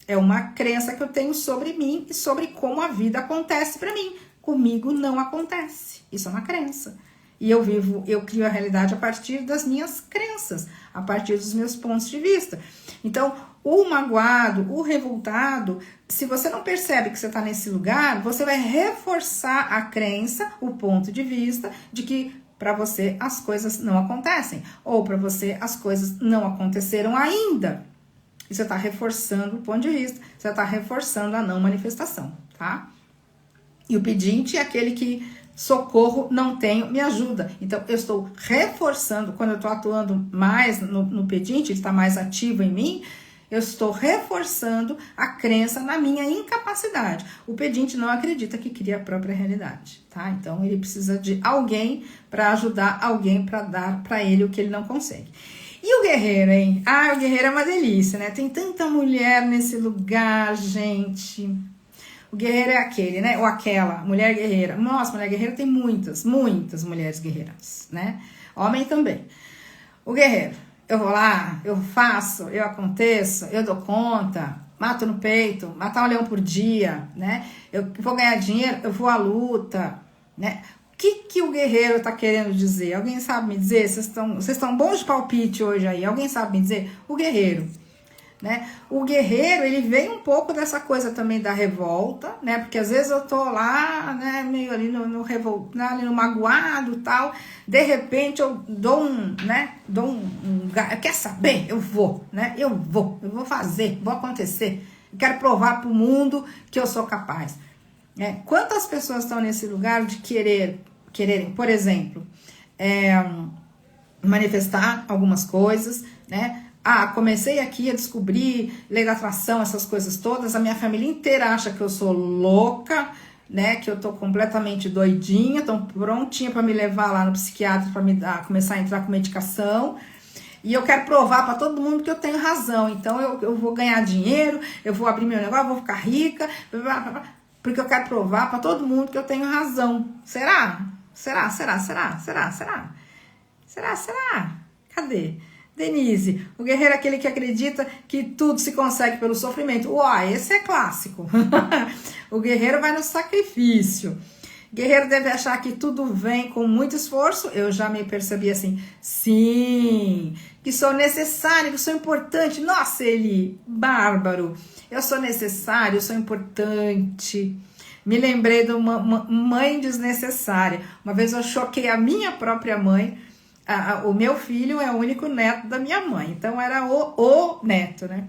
É uma crença que eu tenho sobre mim e sobre como a vida acontece para mim. Comigo não acontece. Isso é uma crença. E eu crio a realidade a partir das minhas crenças, a partir dos meus pontos de vista. Então, o magoado, o revoltado, se você não percebe que você está nesse lugar, você vai reforçar a crença, o ponto de vista de que para você as coisas não acontecem, ou para você as coisas não aconteceram ainda. E você está reforçando o ponto de vista, você está reforçando a não manifestação, tá? E o pedinte é aquele que socorro, não tenho, me ajuda. Então, eu estou reforçando, quando eu estou atuando mais no pedinte, ele está mais ativo em mim, eu estou reforçando a crença na minha incapacidade. O pedinte não acredita que cria a própria realidade, tá? Então, ele precisa de alguém para ajudar, alguém para dar para ele o que ele não consegue. E o guerreiro, hein? Ah, o guerreiro é uma delícia, né? Tem tanta mulher nesse lugar, gente. O guerreiro é aquele, né? Ou aquela, mulher guerreira. Nossa, mulher guerreira tem muitas mulheres guerreiras, né? Homem também. O guerreiro, eu vou lá, eu faço, eu aconteço, eu dou conta, mato no peito, matar um leão por dia, né? Eu vou ganhar dinheiro, eu vou à luta, né? O que o guerreiro tá querendo dizer? Alguém sabe me dizer? Vocês estão bons de palpite hoje aí. Alguém sabe me dizer? O guerreiro. Né? O guerreiro, ele vem um pouco dessa coisa também da revolta, né? Porque às vezes eu tô lá, né, meio ali ali no magoado e tal, de repente eu dou quer saber? Eu vou, né? Eu vou fazer, vou acontecer. Eu quero provar pro mundo que eu sou capaz. Né? Quantas pessoas estão nesse lugar de quererem, por exemplo, manifestar algumas coisas, né? Ah, comecei aqui a descobrir lei da atração, essas coisas todas. A minha família inteira acha que eu sou louca, né? Que eu tô completamente doidinha, tão prontinha para me levar lá no psiquiatra para começar a entrar com medicação. E eu quero provar para todo mundo que eu tenho razão. Então eu vou ganhar dinheiro, eu vou abrir meu negócio, eu vou ficar rica, porque eu quero provar para todo mundo que eu tenho razão. Será? Será? Cadê? Denise, o guerreiro é aquele que acredita que tudo se consegue pelo sofrimento. Uai, esse é clássico. O guerreiro vai no sacrifício. Guerreiro deve achar que tudo vem com muito esforço. Eu já me percebi assim, sim, que sou necessário, que sou importante. Nossa, Eli, bárbaro. Eu sou necessário, eu sou importante. Me lembrei de uma mãe desnecessária. Uma vez eu choquei a minha própria mãe. O meu filho é o único neto da minha mãe, então era o neto, né?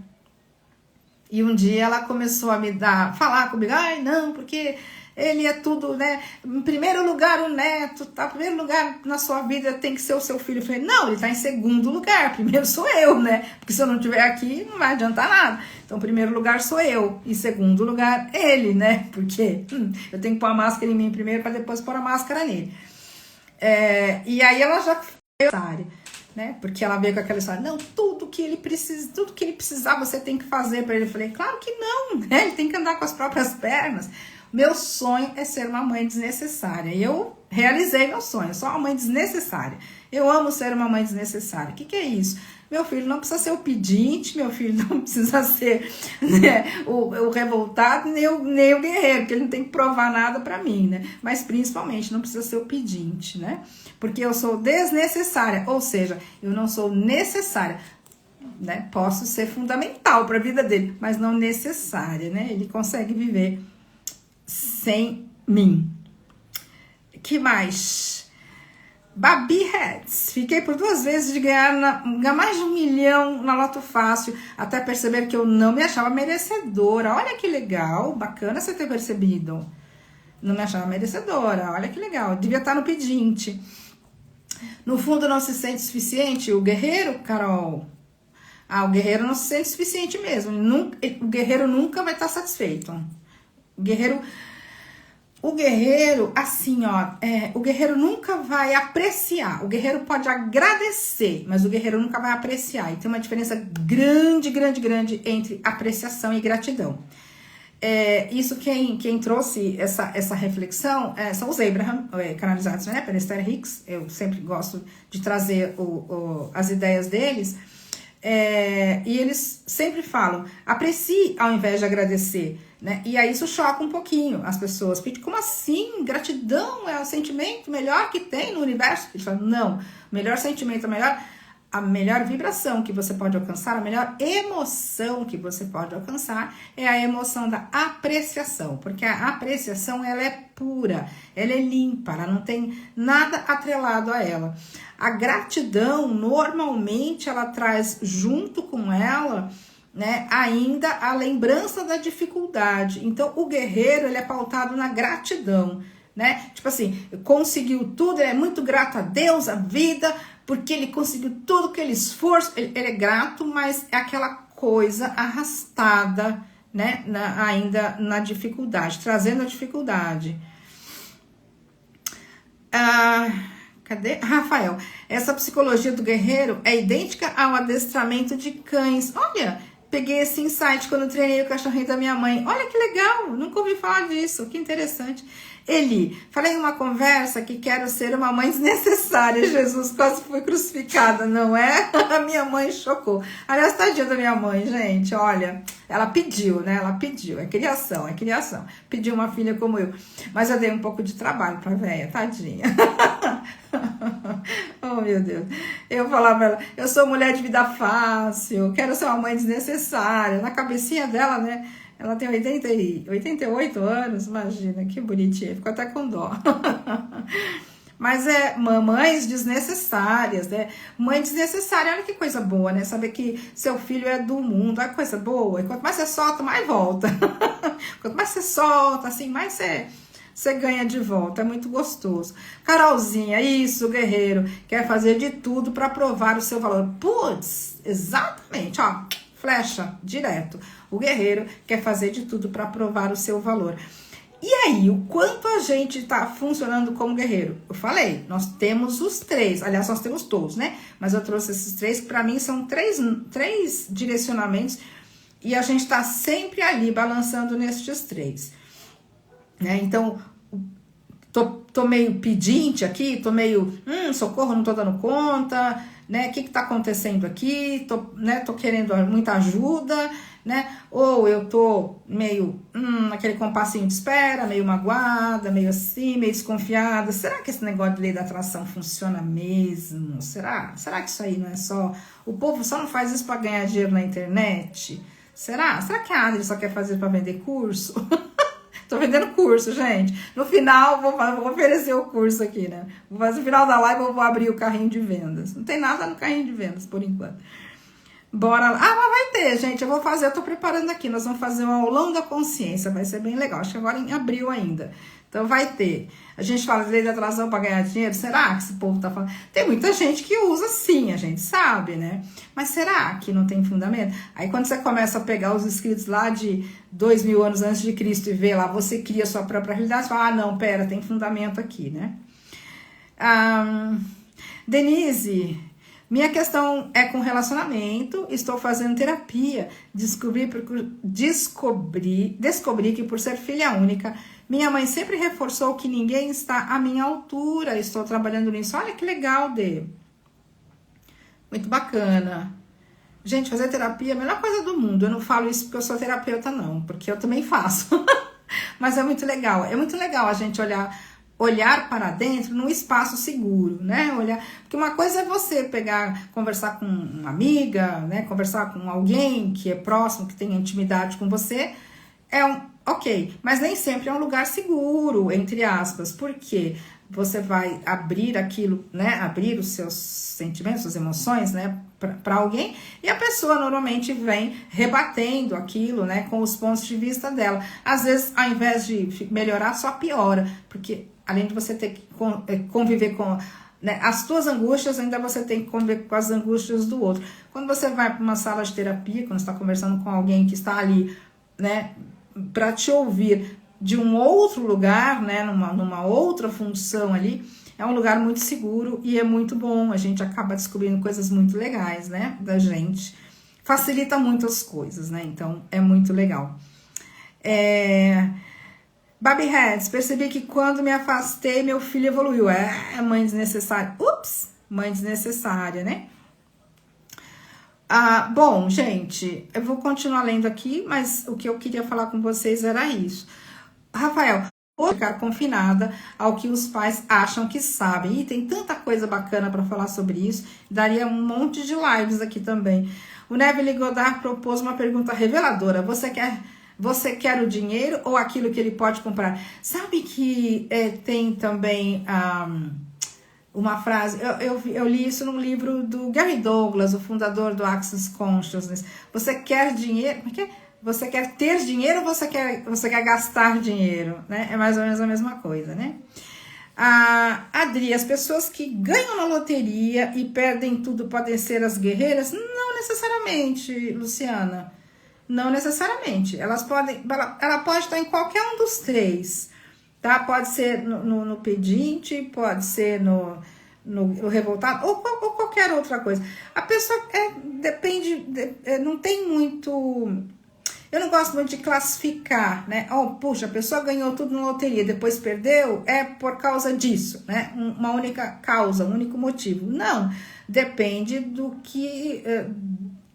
E um dia ela começou a falar comigo, ai não, porque ele é tudo, né? Em primeiro lugar o neto, tá? Em primeiro lugar na sua vida tem que ser o seu filho. Eu falei, não, ele tá em segundo lugar, primeiro sou eu, né? Porque se eu não estiver aqui não vai adiantar nada. Então, em primeiro lugar sou eu, em segundo lugar ele, né? Porque eu tenho que pôr a máscara em mim primeiro para depois pôr a máscara nele. E aí ela já né? Porque ela veio com aquela história, não, tudo que ele precisar você tem que fazer para ele. Eu falei, claro que não, né? Ele tem que andar com as próprias pernas. Meu sonho é ser uma mãe desnecessária. E eu realizei meu sonho, sou uma mãe desnecessária. Eu amo ser uma mãe desnecessária. O que é isso? Meu filho não precisa ser o pedinte, meu filho não precisa ser, né, o revoltado, nem o guerreiro, porque ele não tem que provar nada pra mim, né? Mas principalmente não precisa ser o pedinte, né? Porque eu sou desnecessária, ou seja, eu não sou necessária, né? Posso ser fundamental para a vida dele, mas não necessária, né? Ele consegue viver sem mim. Que mais? Babi Hats. Fiquei por 2 vezes de ganhar mais de 1 milhão na Loto Fácil, até perceber que eu não me achava merecedora. Olha que legal, bacana você ter percebido. Não me achava merecedora, olha que legal. Devia estar no pedinte. No fundo não se sente suficiente? O guerreiro, Carol? O guerreiro não se sente suficiente mesmo. O guerreiro nunca vai estar satisfeito. O guerreiro, assim, ó, o guerreiro nunca vai apreciar. O guerreiro pode agradecer, mas o guerreiro nunca vai apreciar. E tem uma diferença grande, grande, grande entre apreciação e gratidão. Isso quem trouxe essa reflexão são os Abraham, canalizados, né, pela Esther Hicks. Eu sempre gosto de trazer as ideias deles. E eles sempre falam, aprecie ao invés de agradecer, né? E aí isso choca um pouquinho as pessoas. Como assim? Gratidão é o sentimento melhor que tem no universo? Eles falam, não, o melhor sentimento, a melhor vibração que você pode alcançar, a melhor emoção que você pode alcançar é a emoção da apreciação, porque a apreciação ela é pura, ela é limpa, ela não tem nada atrelado a ela. A gratidão, normalmente, ela traz junto com ela, né, ainda a lembrança da dificuldade. Então, o guerreiro, ele é pautado na gratidão, né? Tipo assim, conseguiu tudo, ele é muito grato a Deus, a vida, porque ele conseguiu tudo, aquele esforço, ele é grato, mas é aquela coisa arrastada, né, ainda na dificuldade, trazendo a dificuldade. Cadê? Rafael, essa psicologia do guerreiro é idêntica ao adestramento de cães. Olha, peguei esse insight quando treinei o cachorrinho da minha mãe. Olha que legal, nunca ouvi falar disso, que interessante. Eli, falei em uma conversa que quero ser uma mãe desnecessária. Jesus, quase fui crucificada, não é? A minha mãe chocou. Aliás, tadinha da minha mãe, gente, olha, ela pediu, né? Ela pediu, é criação. Pediu uma filha como eu. Mas eu dei um pouco de trabalho pra véia, tadinha. Oh, meu Deus. Eu falava pra ela, eu sou mulher de vida fácil, quero ser uma mãe desnecessária. Na cabecinha dela, né? Ela tem 88 anos, imagina, que bonitinha, ficou até com dó. Mas mamães desnecessárias, né? Mãe desnecessária, olha que coisa boa, né? Saber que seu filho é do mundo, olha que coisa boa. E quanto mais você solta, mais volta. Quanto mais você solta, assim, mais você ganha de volta, é muito gostoso. Carolzinha, isso, guerreiro, quer fazer de tudo para provar o seu valor. Putz, exatamente, ó, flecha, direto. O guerreiro quer fazer de tudo para provar o seu valor. E aí, o quanto a gente tá funcionando como guerreiro? Eu falei, nós temos os 3, aliás, nós temos todos, né? Mas eu trouxe esses 3, que para mim são três direcionamentos, e a gente tá sempre ali, balançando nestes 3. Né? Então, tô meio pedinte aqui, tô meio, socorro, não tô dando conta, né? O que tá acontecendo aqui? Tô querendo muita ajuda, né? Ou eu tô meio, aquele compassinho de espera, meio magoada, meio assim, meio desconfiada. Será que esse negócio de lei da atração funciona mesmo? Será? Será que isso aí não é só... O povo só não faz isso pra ganhar dinheiro na internet? Será? Será que a Adri só quer fazer pra vender curso? Tô vendendo curso, gente. No final, vou oferecer o curso aqui, né? No final da live, eu vou abrir o carrinho de vendas. Não tem nada no carrinho de vendas, por enquanto. Bora lá. Mas vai ter, gente. Eu tô preparando aqui. Nós vamos fazer um aulão da consciência. Vai ser bem legal. Acho que agora em abril ainda. Então vai ter. A gente fala de lei da atração para ganhar dinheiro. Será que esse povo tá falando? Tem muita gente que usa sim, a gente sabe, né? Mas será que não tem fundamento? Aí quando você começa a pegar os escritos lá de 2000 anos antes de Cristo e ver lá, você cria a sua própria realidade, você fala, não, pera, tem fundamento aqui, né? Denise, minha questão é com relacionamento, estou fazendo terapia, descobri que por ser filha única, Minha mãe sempre reforçou que ninguém está à minha altura. Estou trabalhando nisso. Olha que legal, Dê. Muito bacana. Gente, fazer terapia é a melhor coisa do mundo. Eu não falo isso porque eu sou terapeuta, não. Porque eu também faço. Mas é muito legal. É muito legal a gente olhar para dentro num espaço seguro, né? Porque uma coisa é você conversar com uma amiga, né? Conversar com alguém que é próximo, que tem intimidade com você. Ok, mas nem sempre é um lugar seguro, entre aspas, porque você vai abrir aquilo, né? Abrir os seus sentimentos, suas emoções, né? Para alguém, e a pessoa normalmente vem rebatendo aquilo, né? Com os pontos de vista dela. Às vezes, ao invés de melhorar, só piora, porque além de você ter que conviver com, né, as tuas angústias, ainda você tem que conviver com as angústias do outro. Quando você vai para uma sala de terapia, quando você está conversando com alguém que está ali, né? Para te ouvir de um outro lugar, né, numa outra função ali, é um lugar muito seguro e é muito bom. A gente acaba descobrindo coisas muito legais, né, da gente. Facilita muito as coisas, né, então é muito legal. Baby Heads, percebi que quando me afastei, meu filho evoluiu. Mãe desnecessária. Ups, mãe desnecessária, né? Bom, gente, eu vou continuar lendo aqui, mas o que eu queria falar com vocês era isso. Rafael, vou ficar confinada ao que os pais acham que sabem. E tem tanta coisa bacana para falar sobre isso. Daria um monte de lives aqui também. O Neville Goddard propôs uma pergunta reveladora. Você quer o dinheiro ou aquilo que ele pode comprar? Sabe que tem também... uma frase, eu li isso num livro do Gary Douglas, o fundador do Access Consciousness. Você quer dinheiro? Como é que é? Você quer ter dinheiro ou você quer gastar dinheiro? Né? É mais ou menos a mesma coisa, né? Adri, as pessoas que ganham na loteria e perdem tudo podem ser as guerreiras? Não necessariamente, Luciana. Não necessariamente. Ela pode estar em qualquer um dos três. Tá? Pode ser no pedinte, pode ser no revoltado, ou qualquer outra coisa. A pessoa depende, não tem muito... Eu não gosto muito de classificar, né? Puxa, a pessoa ganhou tudo na loteria, depois perdeu, é por causa disso, né? Uma única causa, um único motivo. Não, depende do que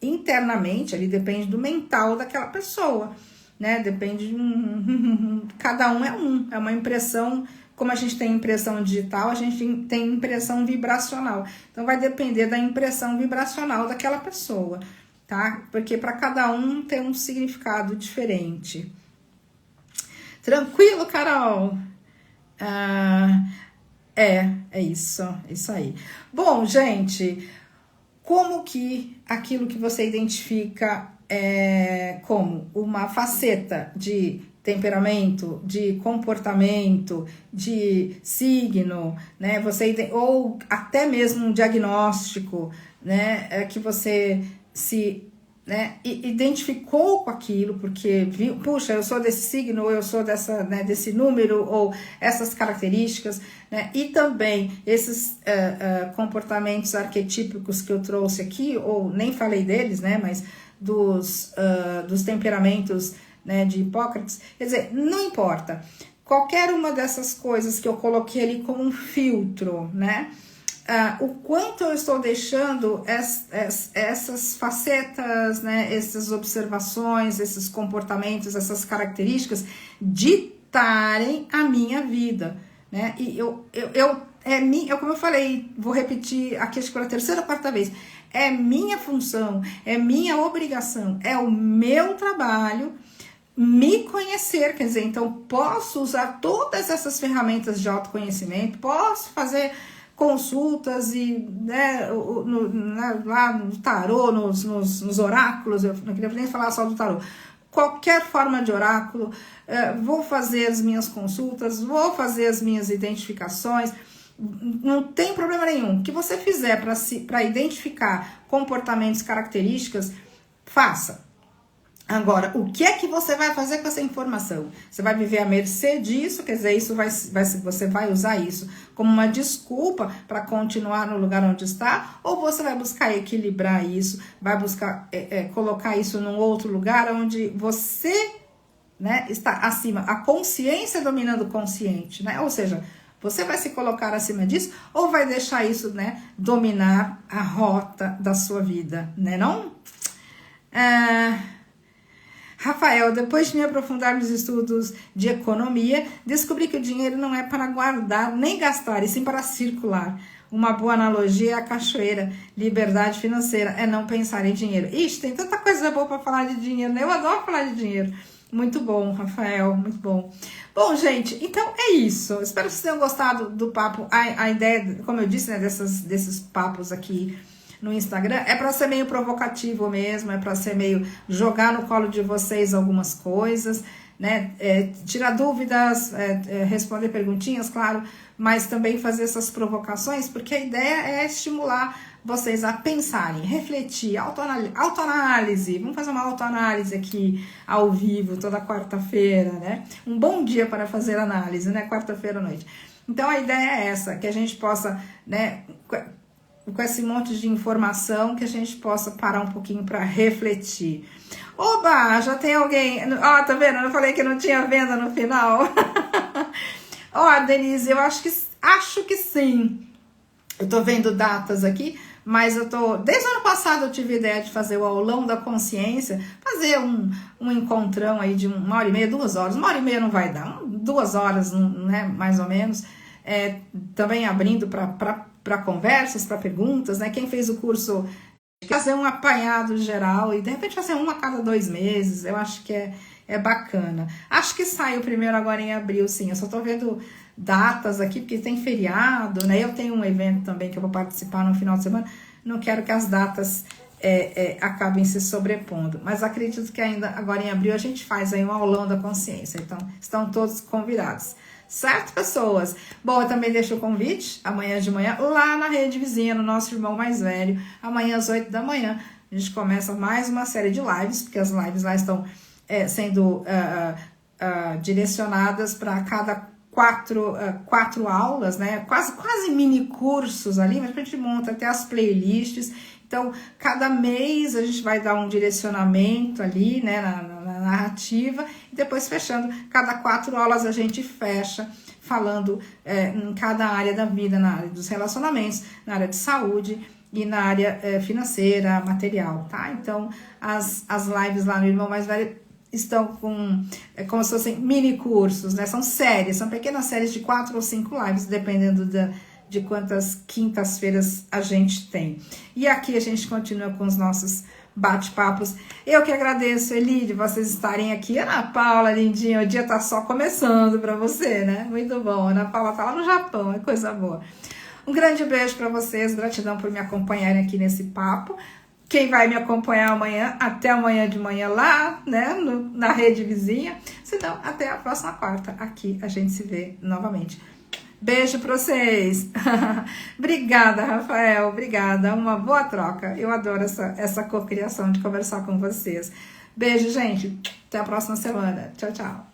internamente, ali depende do mental daquela pessoa. Né? Depende cada um é uma impressão, como a gente tem impressão digital, a gente tem impressão vibracional. Então vai depender da impressão vibracional daquela pessoa, tá? Porque para cada um tem um significado diferente. Tranquilo, Carol? É isso aí. Bom, gente, como que aquilo que você identifica como uma faceta de temperamento, de comportamento, de signo, né? Ou até mesmo um diagnóstico, né? Que você se, né, identificou com aquilo, porque viu, puxa, eu sou desse signo, ou eu sou desse número, ou essas características, né? E também esses comportamentos arquetípicos que eu trouxe aqui, ou nem falei deles, né? Mas dos temperamentos, né, de Hipócrates, quer dizer, não importa, qualquer uma dessas coisas que eu coloquei ali como um filtro, né, o quanto eu estou deixando essas facetas, né, essas observações, esses comportamentos, essas características ditarem a minha vida, né, e como eu falei, vou repetir aqui acho que pela terceira ou quarta vez, é minha função, é minha obrigação, é o meu trabalho me conhecer, quer dizer, então posso usar todas essas ferramentas de autoconhecimento, posso fazer consultas e, né, lá no tarô, nos oráculos, eu não queria nem falar só do tarô, qualquer forma de oráculo, vou fazer as minhas consultas, vou fazer as minhas identificações. Não tem problema nenhum. O que você fizer para identificar comportamentos, características, faça. Agora, o que é que você vai fazer com essa informação? Você vai viver à mercê disso, quer dizer, você vai usar isso como uma desculpa para continuar no lugar onde está, ou você vai buscar equilibrar isso, vai buscar colocar isso num outro lugar onde você né? Está acima, a consciência dominando o consciente, né? Ou seja, você vai se colocar acima disso ou vai deixar isso, né, dominar a rota da sua vida, né? Não? Rafael, depois de me aprofundar nos estudos de economia, descobri que o dinheiro não é para guardar nem gastar, e sim para circular. Uma boa analogia é a cachoeira. Liberdade financeira é não pensar em dinheiro. Ixi, tem tanta coisa boa para falar de dinheiro, né? Eu adoro falar de dinheiro. Muito bom, Rafael, muito bom. Bom, gente, então é isso. Espero que vocês tenham gostado do papo. A ideia, como eu disse, né, desses papos aqui no Instagram, é para ser meio provocativo mesmo, é para ser meio jogar no colo de vocês algumas coisas, né? Tirar dúvidas, responder perguntinhas, claro, mas também fazer essas provocações, porque a ideia é estimular vocês a pensarem, refletir, autoanálise. Vamos fazer uma autoanálise aqui ao vivo toda quarta-feira, né? Um bom dia para fazer análise, né? Quarta-feira à noite. Então a ideia é essa, que a gente possa, né, com esse monte de informação, que a gente possa parar um pouquinho para refletir. Oba, já tem alguém. Ó, tá vendo? Eu falei que não tinha venda no final. Ó, Denise, eu acho que sim. Eu tô vendo datas aqui, mas eu tô. Desde o ano passado eu tive a ideia de fazer o aulão da consciência, fazer um encontrão aí de 1h30, 2 horas. 1h30 não vai dar, 2 horas, né? Mais ou menos. Também abrindo para conversas, para perguntas, né? Quem fez o curso, fazer um apanhado geral e de repente fazer um a cada 2 meses, eu acho que é bacana. Acho que sai o primeiro agora em abril, sim. Eu só tô vendo datas aqui, porque tem feriado, né? Eu tenho um evento também que eu vou participar no final de semana. Não quero que as datas acabem se sobrepondo, mas acredito que ainda agora em abril a gente faz aí um aulão da consciência. Então, estão todos convidados. Certo, pessoas? Bom, eu também deixo o convite, amanhã de manhã, lá na Rede Vizinha, no nosso irmão mais velho, amanhã às 8 da manhã, a gente começa mais uma série de lives, porque as lives lá estão sendo direcionadas para cada 4 aulas, né? Quase mini cursos ali, mas a gente monta até as playlists. Então, cada mês a gente vai dar um direcionamento ali, né, na narrativa, e depois fechando, cada 4 aulas a gente fecha, falando em cada área da vida, na área dos relacionamentos, na área de saúde e na área financeira, material, tá? Então, as lives lá no Irmão Mais Velho estão como se fossem mini cursos, né? São séries, são pequenas séries de 4 ou 5 lives, dependendo de quantas quintas-feiras a gente tem. E aqui a gente continua com os nossos bate-papos. Eu que agradeço, Eli, de vocês estarem aqui. Ana Paula, lindinha, o dia tá só começando para você, né? Muito bom. Ana Paula tá lá no Japão, é coisa boa. Um grande beijo para vocês, gratidão por me acompanharem aqui nesse papo. Quem vai me acompanhar amanhã, até amanhã de manhã lá, né, na Rede Vizinha. Se não, até a próxima quarta. Aqui a gente se vê novamente. Beijo pra vocês. Obrigada, Rafael. Obrigada. Uma boa troca. Eu adoro essa cocriação de conversar com vocês. Beijo, gente. Até a próxima semana. Tchau, tchau.